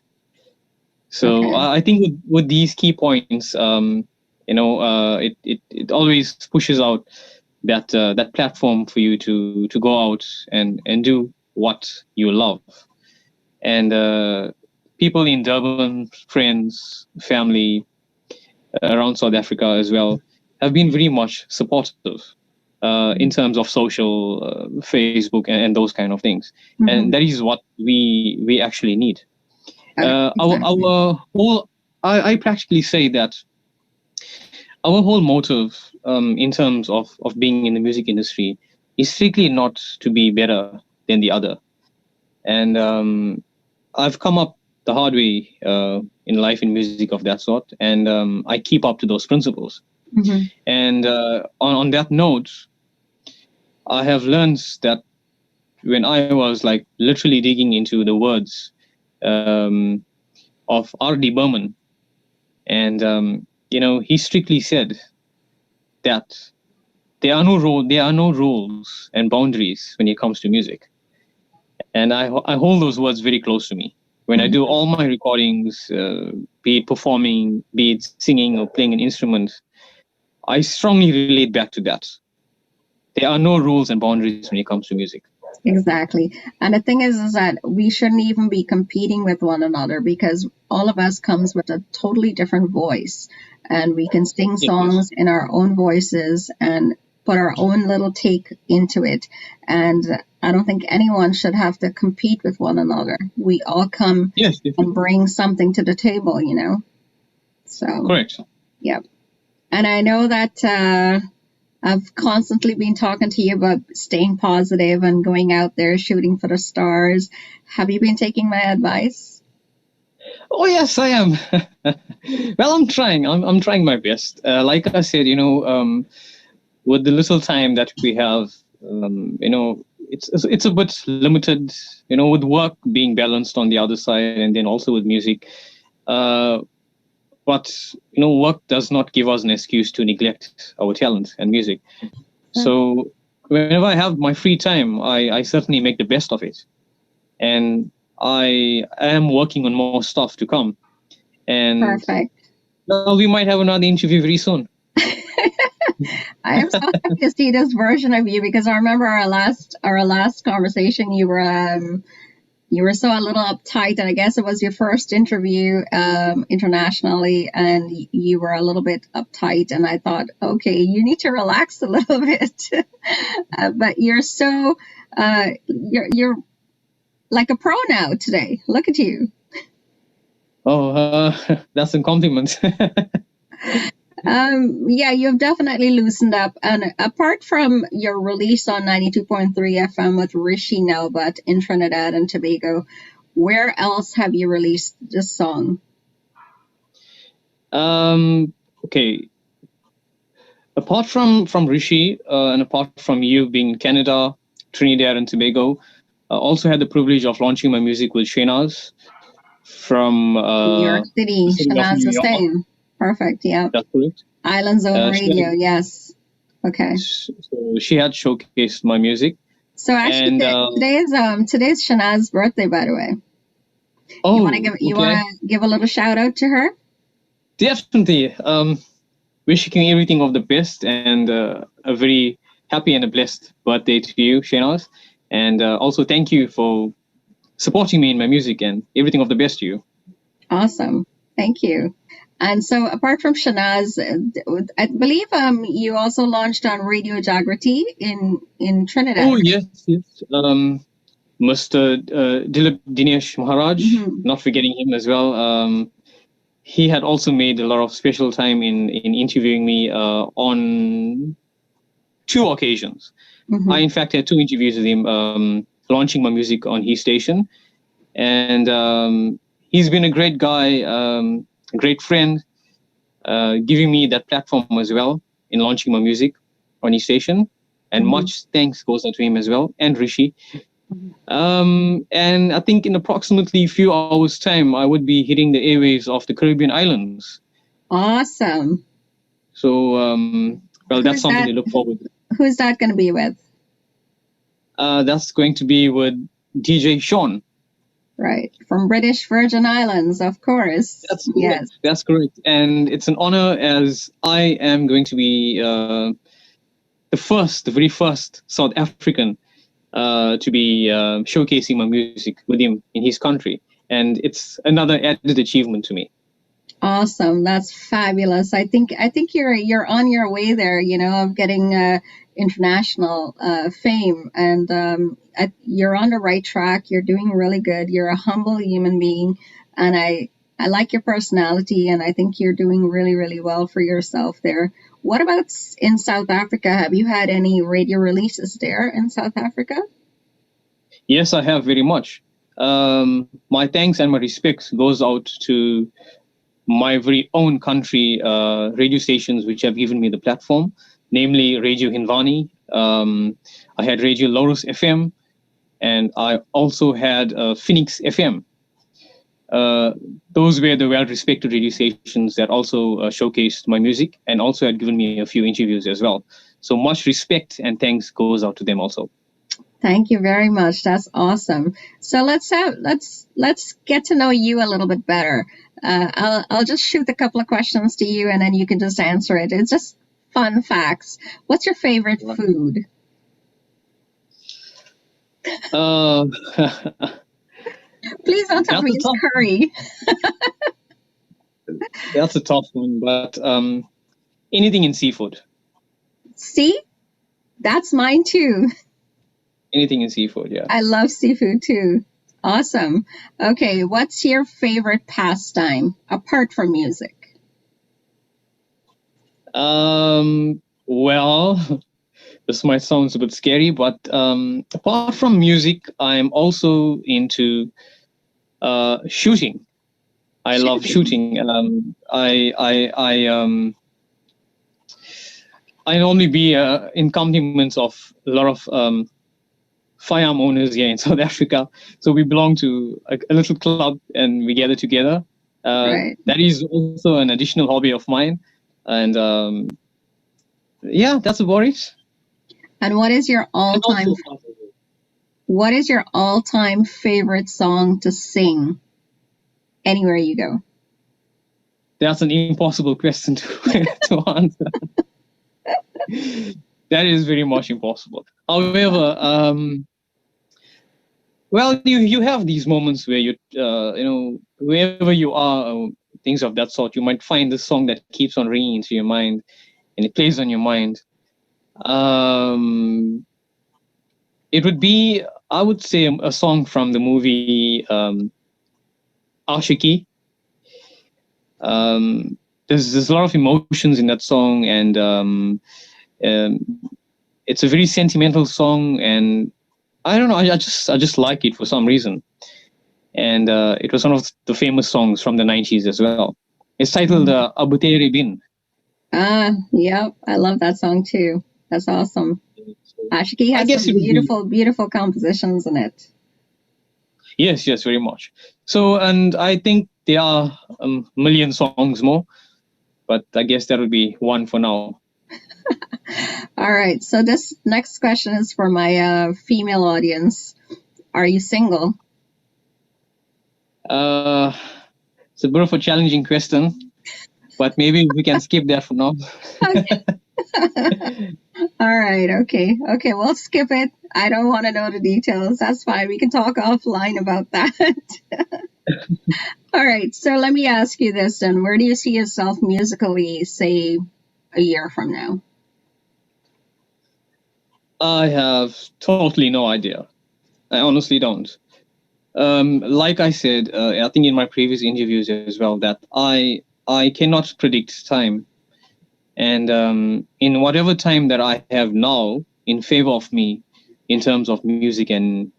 Speaker 5: So
Speaker 2: Okay.
Speaker 5: I think with these key points, it always pushes out that platform for you to go out and do what you love. And people in Durban, friends, family around South Africa as well, have been very much supportive in terms of social, Facebook, and those kind of things. And that is what we actually need.
Speaker 2: Exactly.
Speaker 5: Our whole, I practically say that our whole motive in terms of being in the music industry is strictly not to be better than the other. And I've come up the hard way in life in music of that sort, and I keep up to those principles. And on that note, I have learned that when I was like literally digging into the words um, of R.D. Burman, and he strictly said that there are no rules and boundaries when it comes to music, and I hold those words very close to me when I do all my recordings, be it performing, be it singing or playing an instrument. I strongly relate back to that. There are no rules and boundaries when it comes to music.
Speaker 2: Exactly. And the thing is that we shouldn't even be competing with one another because all of us comes with a totally different voice and we can sing songs in our own voices and put our own little take into it. And I don't think anyone should have to compete with one another. We all come and bring something to the table, you know? So,
Speaker 5: correct.
Speaker 2: Yep. And I know that, I've constantly been talking to you about staying positive and going out there shooting for the stars. Have you been taking my advice?
Speaker 5: Oh yes, I am. Well, I'm trying. I'm trying my best. Like I said, with the little time that we have, it's a bit limited. With work being balanced on the other side, and then also with music. But work does not give us an excuse to neglect our talent and music. So whenever I have my free time, I certainly make the best of it, and I am working on more stuff to come. And
Speaker 2: perfect.
Speaker 5: Well, we might have another interview very soon.
Speaker 2: I am so happy to see this version of you because I remember our last conversation. You were so a little uptight, and I guess it was your first interview internationally, and you were a little bit uptight. And I thought, okay, you need to relax a little bit. But you're so you're like a pro now today. Look at you.
Speaker 5: Oh, that's a compliment.
Speaker 2: Yeah, you've definitely loosened up. And apart from your release on 92.3 FM with Rishi Naubat in Trinidad and Tobago, where else have you released this song?
Speaker 5: Okay. Apart from Rishi and apart from you being in Canada, Trinidad and Tobago, I also had the privilege of launching my music with Shaynaz from
Speaker 2: New York City. Shanaz the same. Perfect. Yeah.
Speaker 5: That's correct.
Speaker 2: Island Zone Radio. Yes. Okay.
Speaker 5: So she had showcased my music.
Speaker 2: So actually, today's Shanaz's birthday, by the way.
Speaker 5: Oh,
Speaker 2: you wanna give a little shout out to her?
Speaker 5: Definitely. Wishing you everything of the best and a very happy and a blessed birthday to you, Shaynaz. And also thank you for supporting me in my music and everything of the best to you.
Speaker 2: Awesome. Thank you. And so apart from Shanaz, I believe you also launched on Radio Jagrati in Trinidad.
Speaker 5: Oh, yes. Mr. Dilip Dinesh Maharaj, not forgetting him as well. He had also made a lot of special time in interviewing me on 2 occasions. I, in fact, had 2 interviews with him launching my music on his station. And he's been a great guy, a great friend, giving me that platform as well in launching my music on his station. And much thanks goes out to him as well, and Rishi. And I think in approximately few hours' time, I would be hitting the airwaves of the Caribbean islands.
Speaker 2: Awesome.
Speaker 5: So, well, that's
Speaker 2: Who's
Speaker 5: something
Speaker 2: that?
Speaker 5: to look forward to.
Speaker 2: Who's that going to be with?
Speaker 5: That's going to be with DJ Sean.
Speaker 2: Right. From British Virgin Islands, of course.
Speaker 5: That's
Speaker 2: Yes.
Speaker 5: correct. That's correct. And it's an honor, as I am going to be the very first South African to be showcasing my music with him in his country. And it's another added achievement to me.
Speaker 2: Awesome. That's fabulous. I think you're on your way there, you know, of getting international fame, and you're on the right track. You're doing really good. You're a humble human being, and I like your personality, and I think you're doing really, really well for yourself there. What about in South Africa? Have you had any radio releases there in South Africa?
Speaker 5: Yes, I have, very much. My thanks and my respects goes out to my very own country radio stations which have given me the platform, namely Radio Hinvani. I had Radio Lotus FM, and I also had Phoenix FM. Those were the well-respected radio stations that also showcased my music and also had given me a few interviews as well. So much respect and thanks goes out to them also.
Speaker 2: Thank you very much. That's awesome. So let's get to know you a little bit better. I'll just shoot a couple of questions to you, and then you can just answer it. It's just fun facts. What's your favorite food? Please don't tell me it's curry.
Speaker 5: That's a tough one, but anything in seafood.
Speaker 2: See, that's mine too.
Speaker 5: Anything in seafood, yeah.
Speaker 2: I love seafood too. Awesome. Okay, what's your favorite pastime apart from music?
Speaker 5: Well, this might sound a bit scary, but apart from music, I'm also into shooting. I love shooting. I normally be in accompaniments of a lot of firearm owners here in South Africa. So we belong to a little club and we gather together.
Speaker 2: Right.
Speaker 5: That is also an additional hobby of mine. And yeah, that's about it.
Speaker 2: And what is your all-time favorite song to sing anywhere you go?
Speaker 5: That's an impossible question to answer. That is very much impossible. However, well, you have these moments where you know, wherever you are, things of that sort, you might find this song that keeps on ringing into your mind, and it plays on your mind. It would be, I would say, a song from the movie Ashiki. There's a lot of emotions in that song, and it's a very sentimental song, and I don't know, I just like it for some reason. And it was one of the famous songs from the 90s as well. It's titled Abutere Bin.
Speaker 2: Yep, I love that song too. That's awesome. Ashiki has some beautiful compositions in it.
Speaker 5: Yes, very much. So, and I think there are a million songs more, but I guess that will be one for now.
Speaker 2: All right. So this next question is for my female audience. Are you single?
Speaker 5: It's a bit of a challenging question, but maybe we can skip that for now.
Speaker 2: Okay. All right. Okay. We'll skip it. I don't want to know the details. That's fine. We can talk offline about that. All right. So let me ask you this then. Where do you see yourself musically, say, a year from now?
Speaker 5: I have totally no idea. I honestly don't. Like I said, I think in my previous interviews as well, that I cannot predict time. And in whatever time that I have now in favor of me, in terms of music and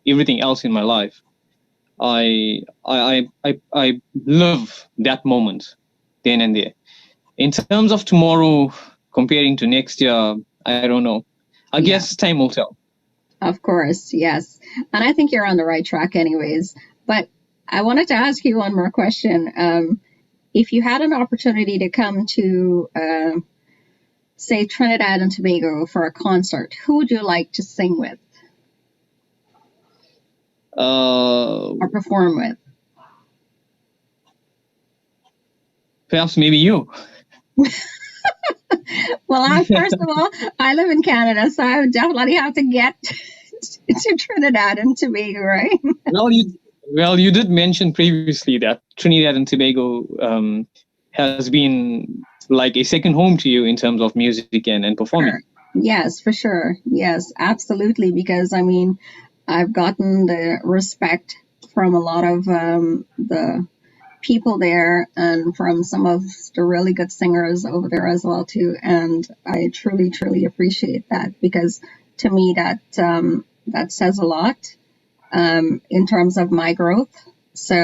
Speaker 5: everything else in my life, I love that moment then and there. In terms of tomorrow, comparing to next year, I don't know. I
Speaker 2: Yeah.
Speaker 5: guess time will tell.
Speaker 2: Of course, yes. And I think you're on the right track, anyways. But I wanted to ask you one more question. If you had an opportunity to come to, say, Trinidad and Tobago for a concert, who would you like to sing with or perform with?
Speaker 5: Perhaps maybe you.
Speaker 2: Well, first of all, I live in Canada, so I would definitely have to get to Trinidad and Tobago, right?
Speaker 5: Well, you did mention previously that Trinidad and Tobago has been like a second home to you in terms of music and performing.
Speaker 2: Sure. Yes, for sure. Yes, absolutely. Because I mean, I've gotten the respect from a lot of the people there and from some of the really good singers over there as well too. And I truly, truly appreciate that because to me that says a lot in terms of my growth. So,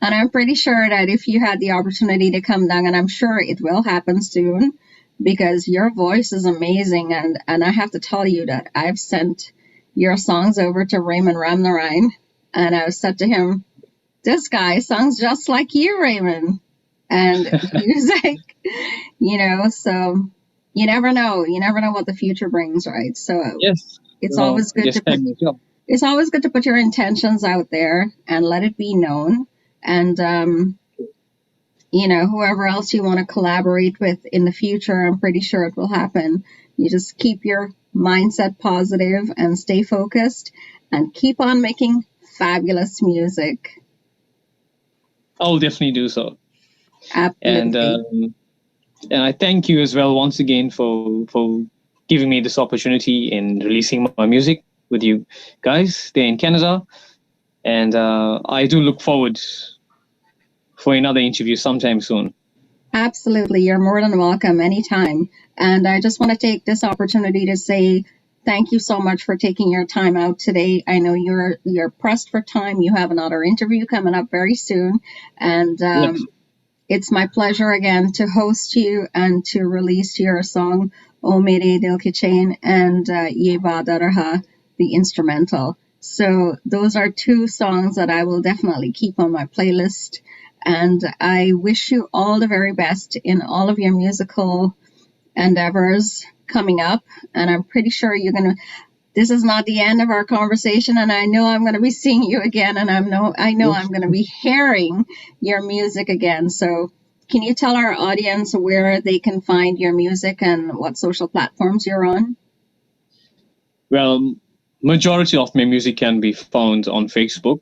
Speaker 2: and I'm pretty sure that if you had the opportunity to come down, and I'm sure it will happen soon, because your voice is amazing, and I have to tell you that I've sent your songs over to Raymond Ramnarine, and I said to him, "This guy sounds just like you, Raymond," and he was like, so you never know what the future brings, right? So
Speaker 5: Yes.
Speaker 2: it's always good to put it's always good to put your intentions out there and let it be known. And, whoever else you want to collaborate with in the future, I'm pretty sure it will happen. You just keep your mindset positive and stay focused and keep on making fabulous music.
Speaker 5: I'll definitely do so.
Speaker 2: Absolutely.
Speaker 5: And I thank you as well once again for giving me this opportunity in releasing my music with you guys there in Canada. And I do look forward for another interview sometime soon.
Speaker 2: Absolutely. You're more than welcome anytime. And I just want to take this opportunity to say thank you so much for taking your time out today. I know you're pressed for time. You have another interview coming up very soon. And
Speaker 5: Yes.
Speaker 2: it's my pleasure again to host you and to release your song O Mere Dil Ki Chain and Ye Baat Raha, the instrumental. So those are two songs that I will definitely keep on my playlist. And I wish you all the very best in all of your musical endeavors coming up. And I'm pretty sure this is not the end of our conversation. And I know I'm going to be seeing you again. And I know I'm going to be hearing your music again. So can you tell our audience where they can find your music and what social platforms you're on?
Speaker 5: Well, majority of my music can be found on Facebook.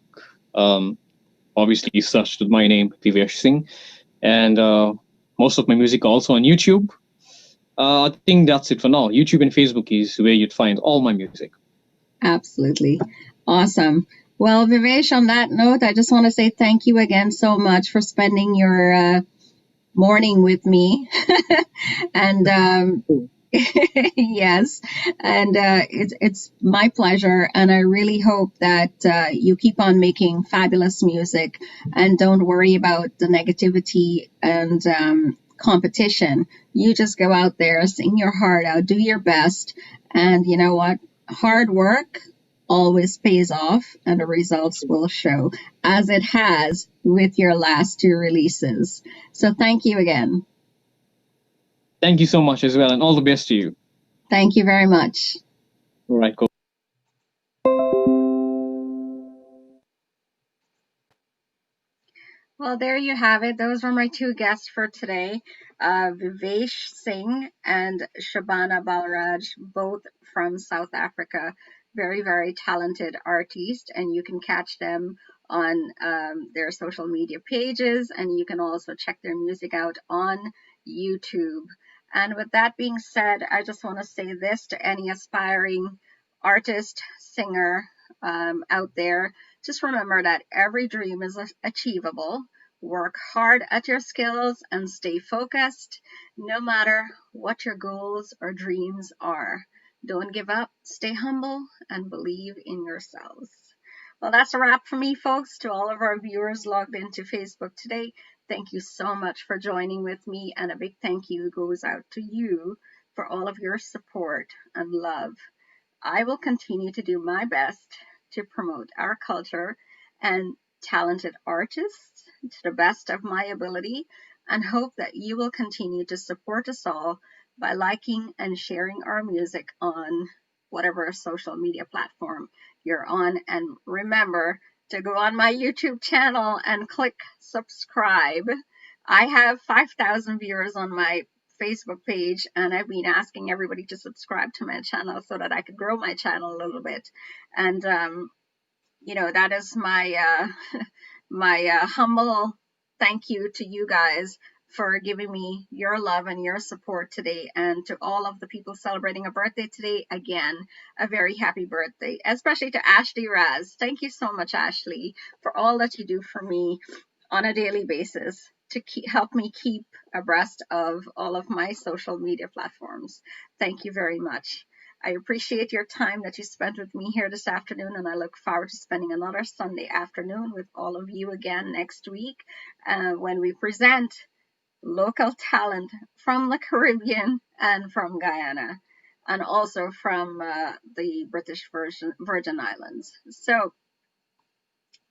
Speaker 5: Obviously, search with my name, Vivesh Singh, and most of my music also on YouTube. I think that's it for now. YouTube and Facebook is where you'd find all my music.
Speaker 2: Absolutely. Awesome. Well, Vivesh, on that note, I just want to say thank you again so much for spending your morning with me. And yes, and it's my pleasure, and I really hope that you keep on making fabulous music and don't worry about the negativity and competition. You just go out there, sing your heart out, do your best, and you know what? Hard work always pays off, and the results will show, as it has with your last two releases. So thank you again.
Speaker 5: Thank you so much as well, and all the best to you.
Speaker 2: Thank you very much.
Speaker 5: All right, cool.
Speaker 2: Well, there you have it. Those were my two guests for today, Vivesh Singh and Shobana Balraj, both from South Africa. Very, very talented artists, and you can catch them on their social media pages, and you can also check their music out on YouTube. And with that being said, I just want to say this to any aspiring artist, singer out there. Just remember that every dream is achievable. Work hard at your skills and stay focused no matter what your goals or dreams are. Don't give up, stay humble, and believe in yourselves. Well, that's a wrap for me, folks. To all of our viewers logged into Facebook today, thank you so much for joining with me, and a big thank you goes out to you for all of your support and love. I will continue to do my best to promote our culture and talented artists to the best of my ability, and hope that you will continue to support us all by liking and sharing our music on whatever social media platform you're on. And remember to go on my YouTube channel and click subscribe. I have 5,000 viewers on my Facebook page, and I've been asking everybody to subscribe to my channel so that I could grow my channel a little bit. And that is my my humble thank you to you guys for giving me your love and your support today. And to all of the people celebrating a birthday today, again, a very happy birthday, especially to Ashley Raz. Thank you so much, Ashley, for all that you do for me on a daily basis to help me keep abreast of all of my social media platforms. Thank you very much. I appreciate your time that you spent with me here this afternoon, and I look forward to spending another Sunday afternoon with all of you again next week when we present local talent from the Caribbean and from Guyana, and also from the British Virgin Islands. So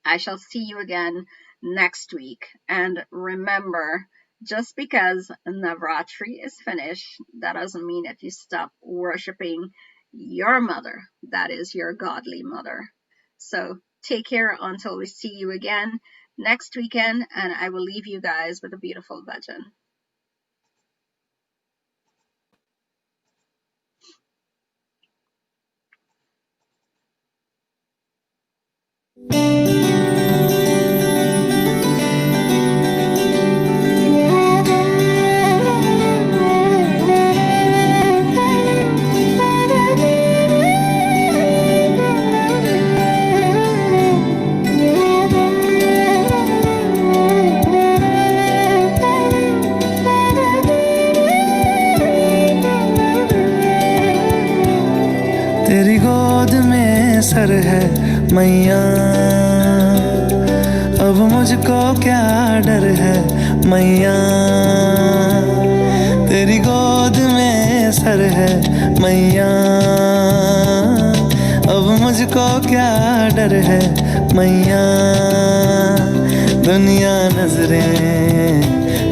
Speaker 2: I shall see you again next week. And remember, just because Navratri is finished, that doesn't mean that you stop worshiping your mother. That is your godly mother. So take care until we see you again next weekend, and I will leave you guys with a beautiful bhajan.
Speaker 6: तेरी गोद में sir है मैया, अब मुझको क्या डर है मैया। तेरी गोद में सर है मैया, अब मुझको क्या डर है मैया। दुनिया नजरें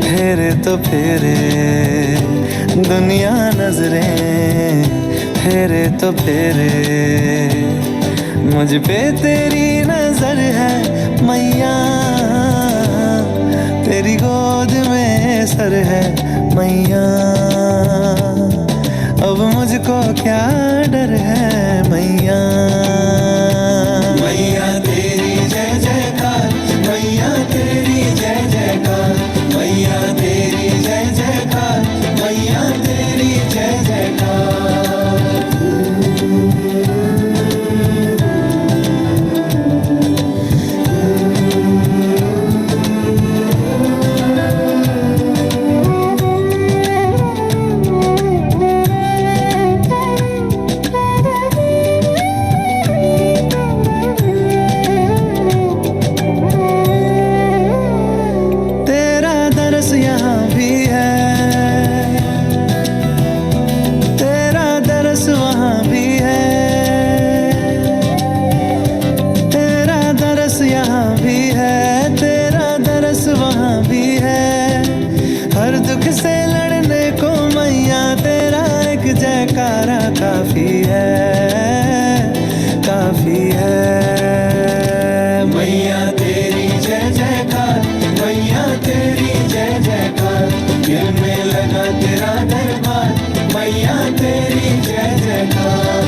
Speaker 6: फेरे तो फेरे, दुनिया नजरें फेरे तो फेरे, मुझ पे तेरी नजर है मैया। तेरी गोद में सर है मैया, अब मुझको क्या डर है मैया। मैया तेरी जय जयकार, मैया तेरी जय जयकार, मैया तेरी जय जयकार, मैया तेरी जय जयकार। काफी है, काफी है। मैया तेरी जय जयकार, मैया तेरी जय जयकार, दिल में लगा तेरा दरबार, मैया तेरी जय जयकार।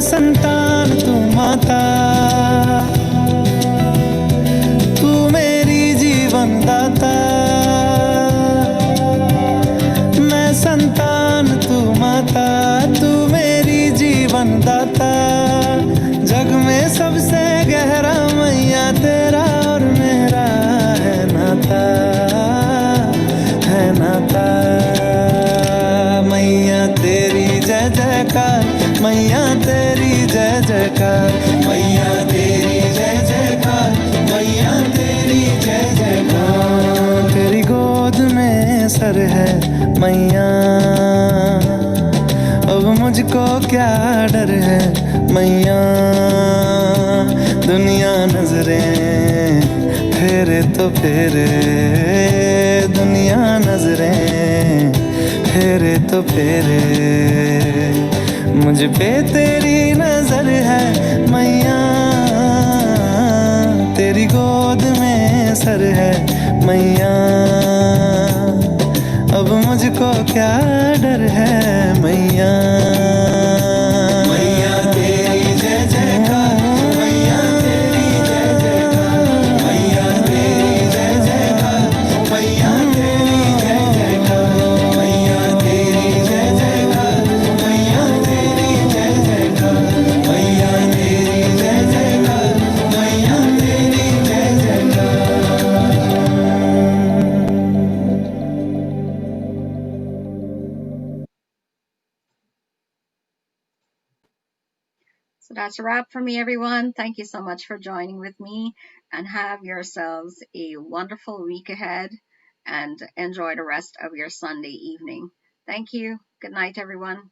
Speaker 6: संतान तू माता, तू मेरी जी जयकार मैया तेरी जय जयकार मैया तेरी जय जयकार मैया तेरी जय जयकार तेरी गोद में सर है मैया अब मुझको क्या डर है मैया दुनिया नजरें फेरे तो फेरे दुनिया नजरें फेरे तो फेरे मुझ पे तेरी नजर है मैया तेरी गोद में सर है मैया अब मुझको क्या डर है मैया मैया तेरी जय जयकार मैया तेरी जय जयकार मैया तेरी जय जयकार मैया तेरी जय जयकार मैया तेरी जय जयकार मैया तेरी जय जयकार मैया तेरी जय जयकार मैया तेरी जय जयकार
Speaker 2: So that's a wrap for me, everyone. Thank you so much for joining with me, and have yourselves a wonderful week ahead and enjoy the rest of your Sunday evening. Thank you. Good night, everyone.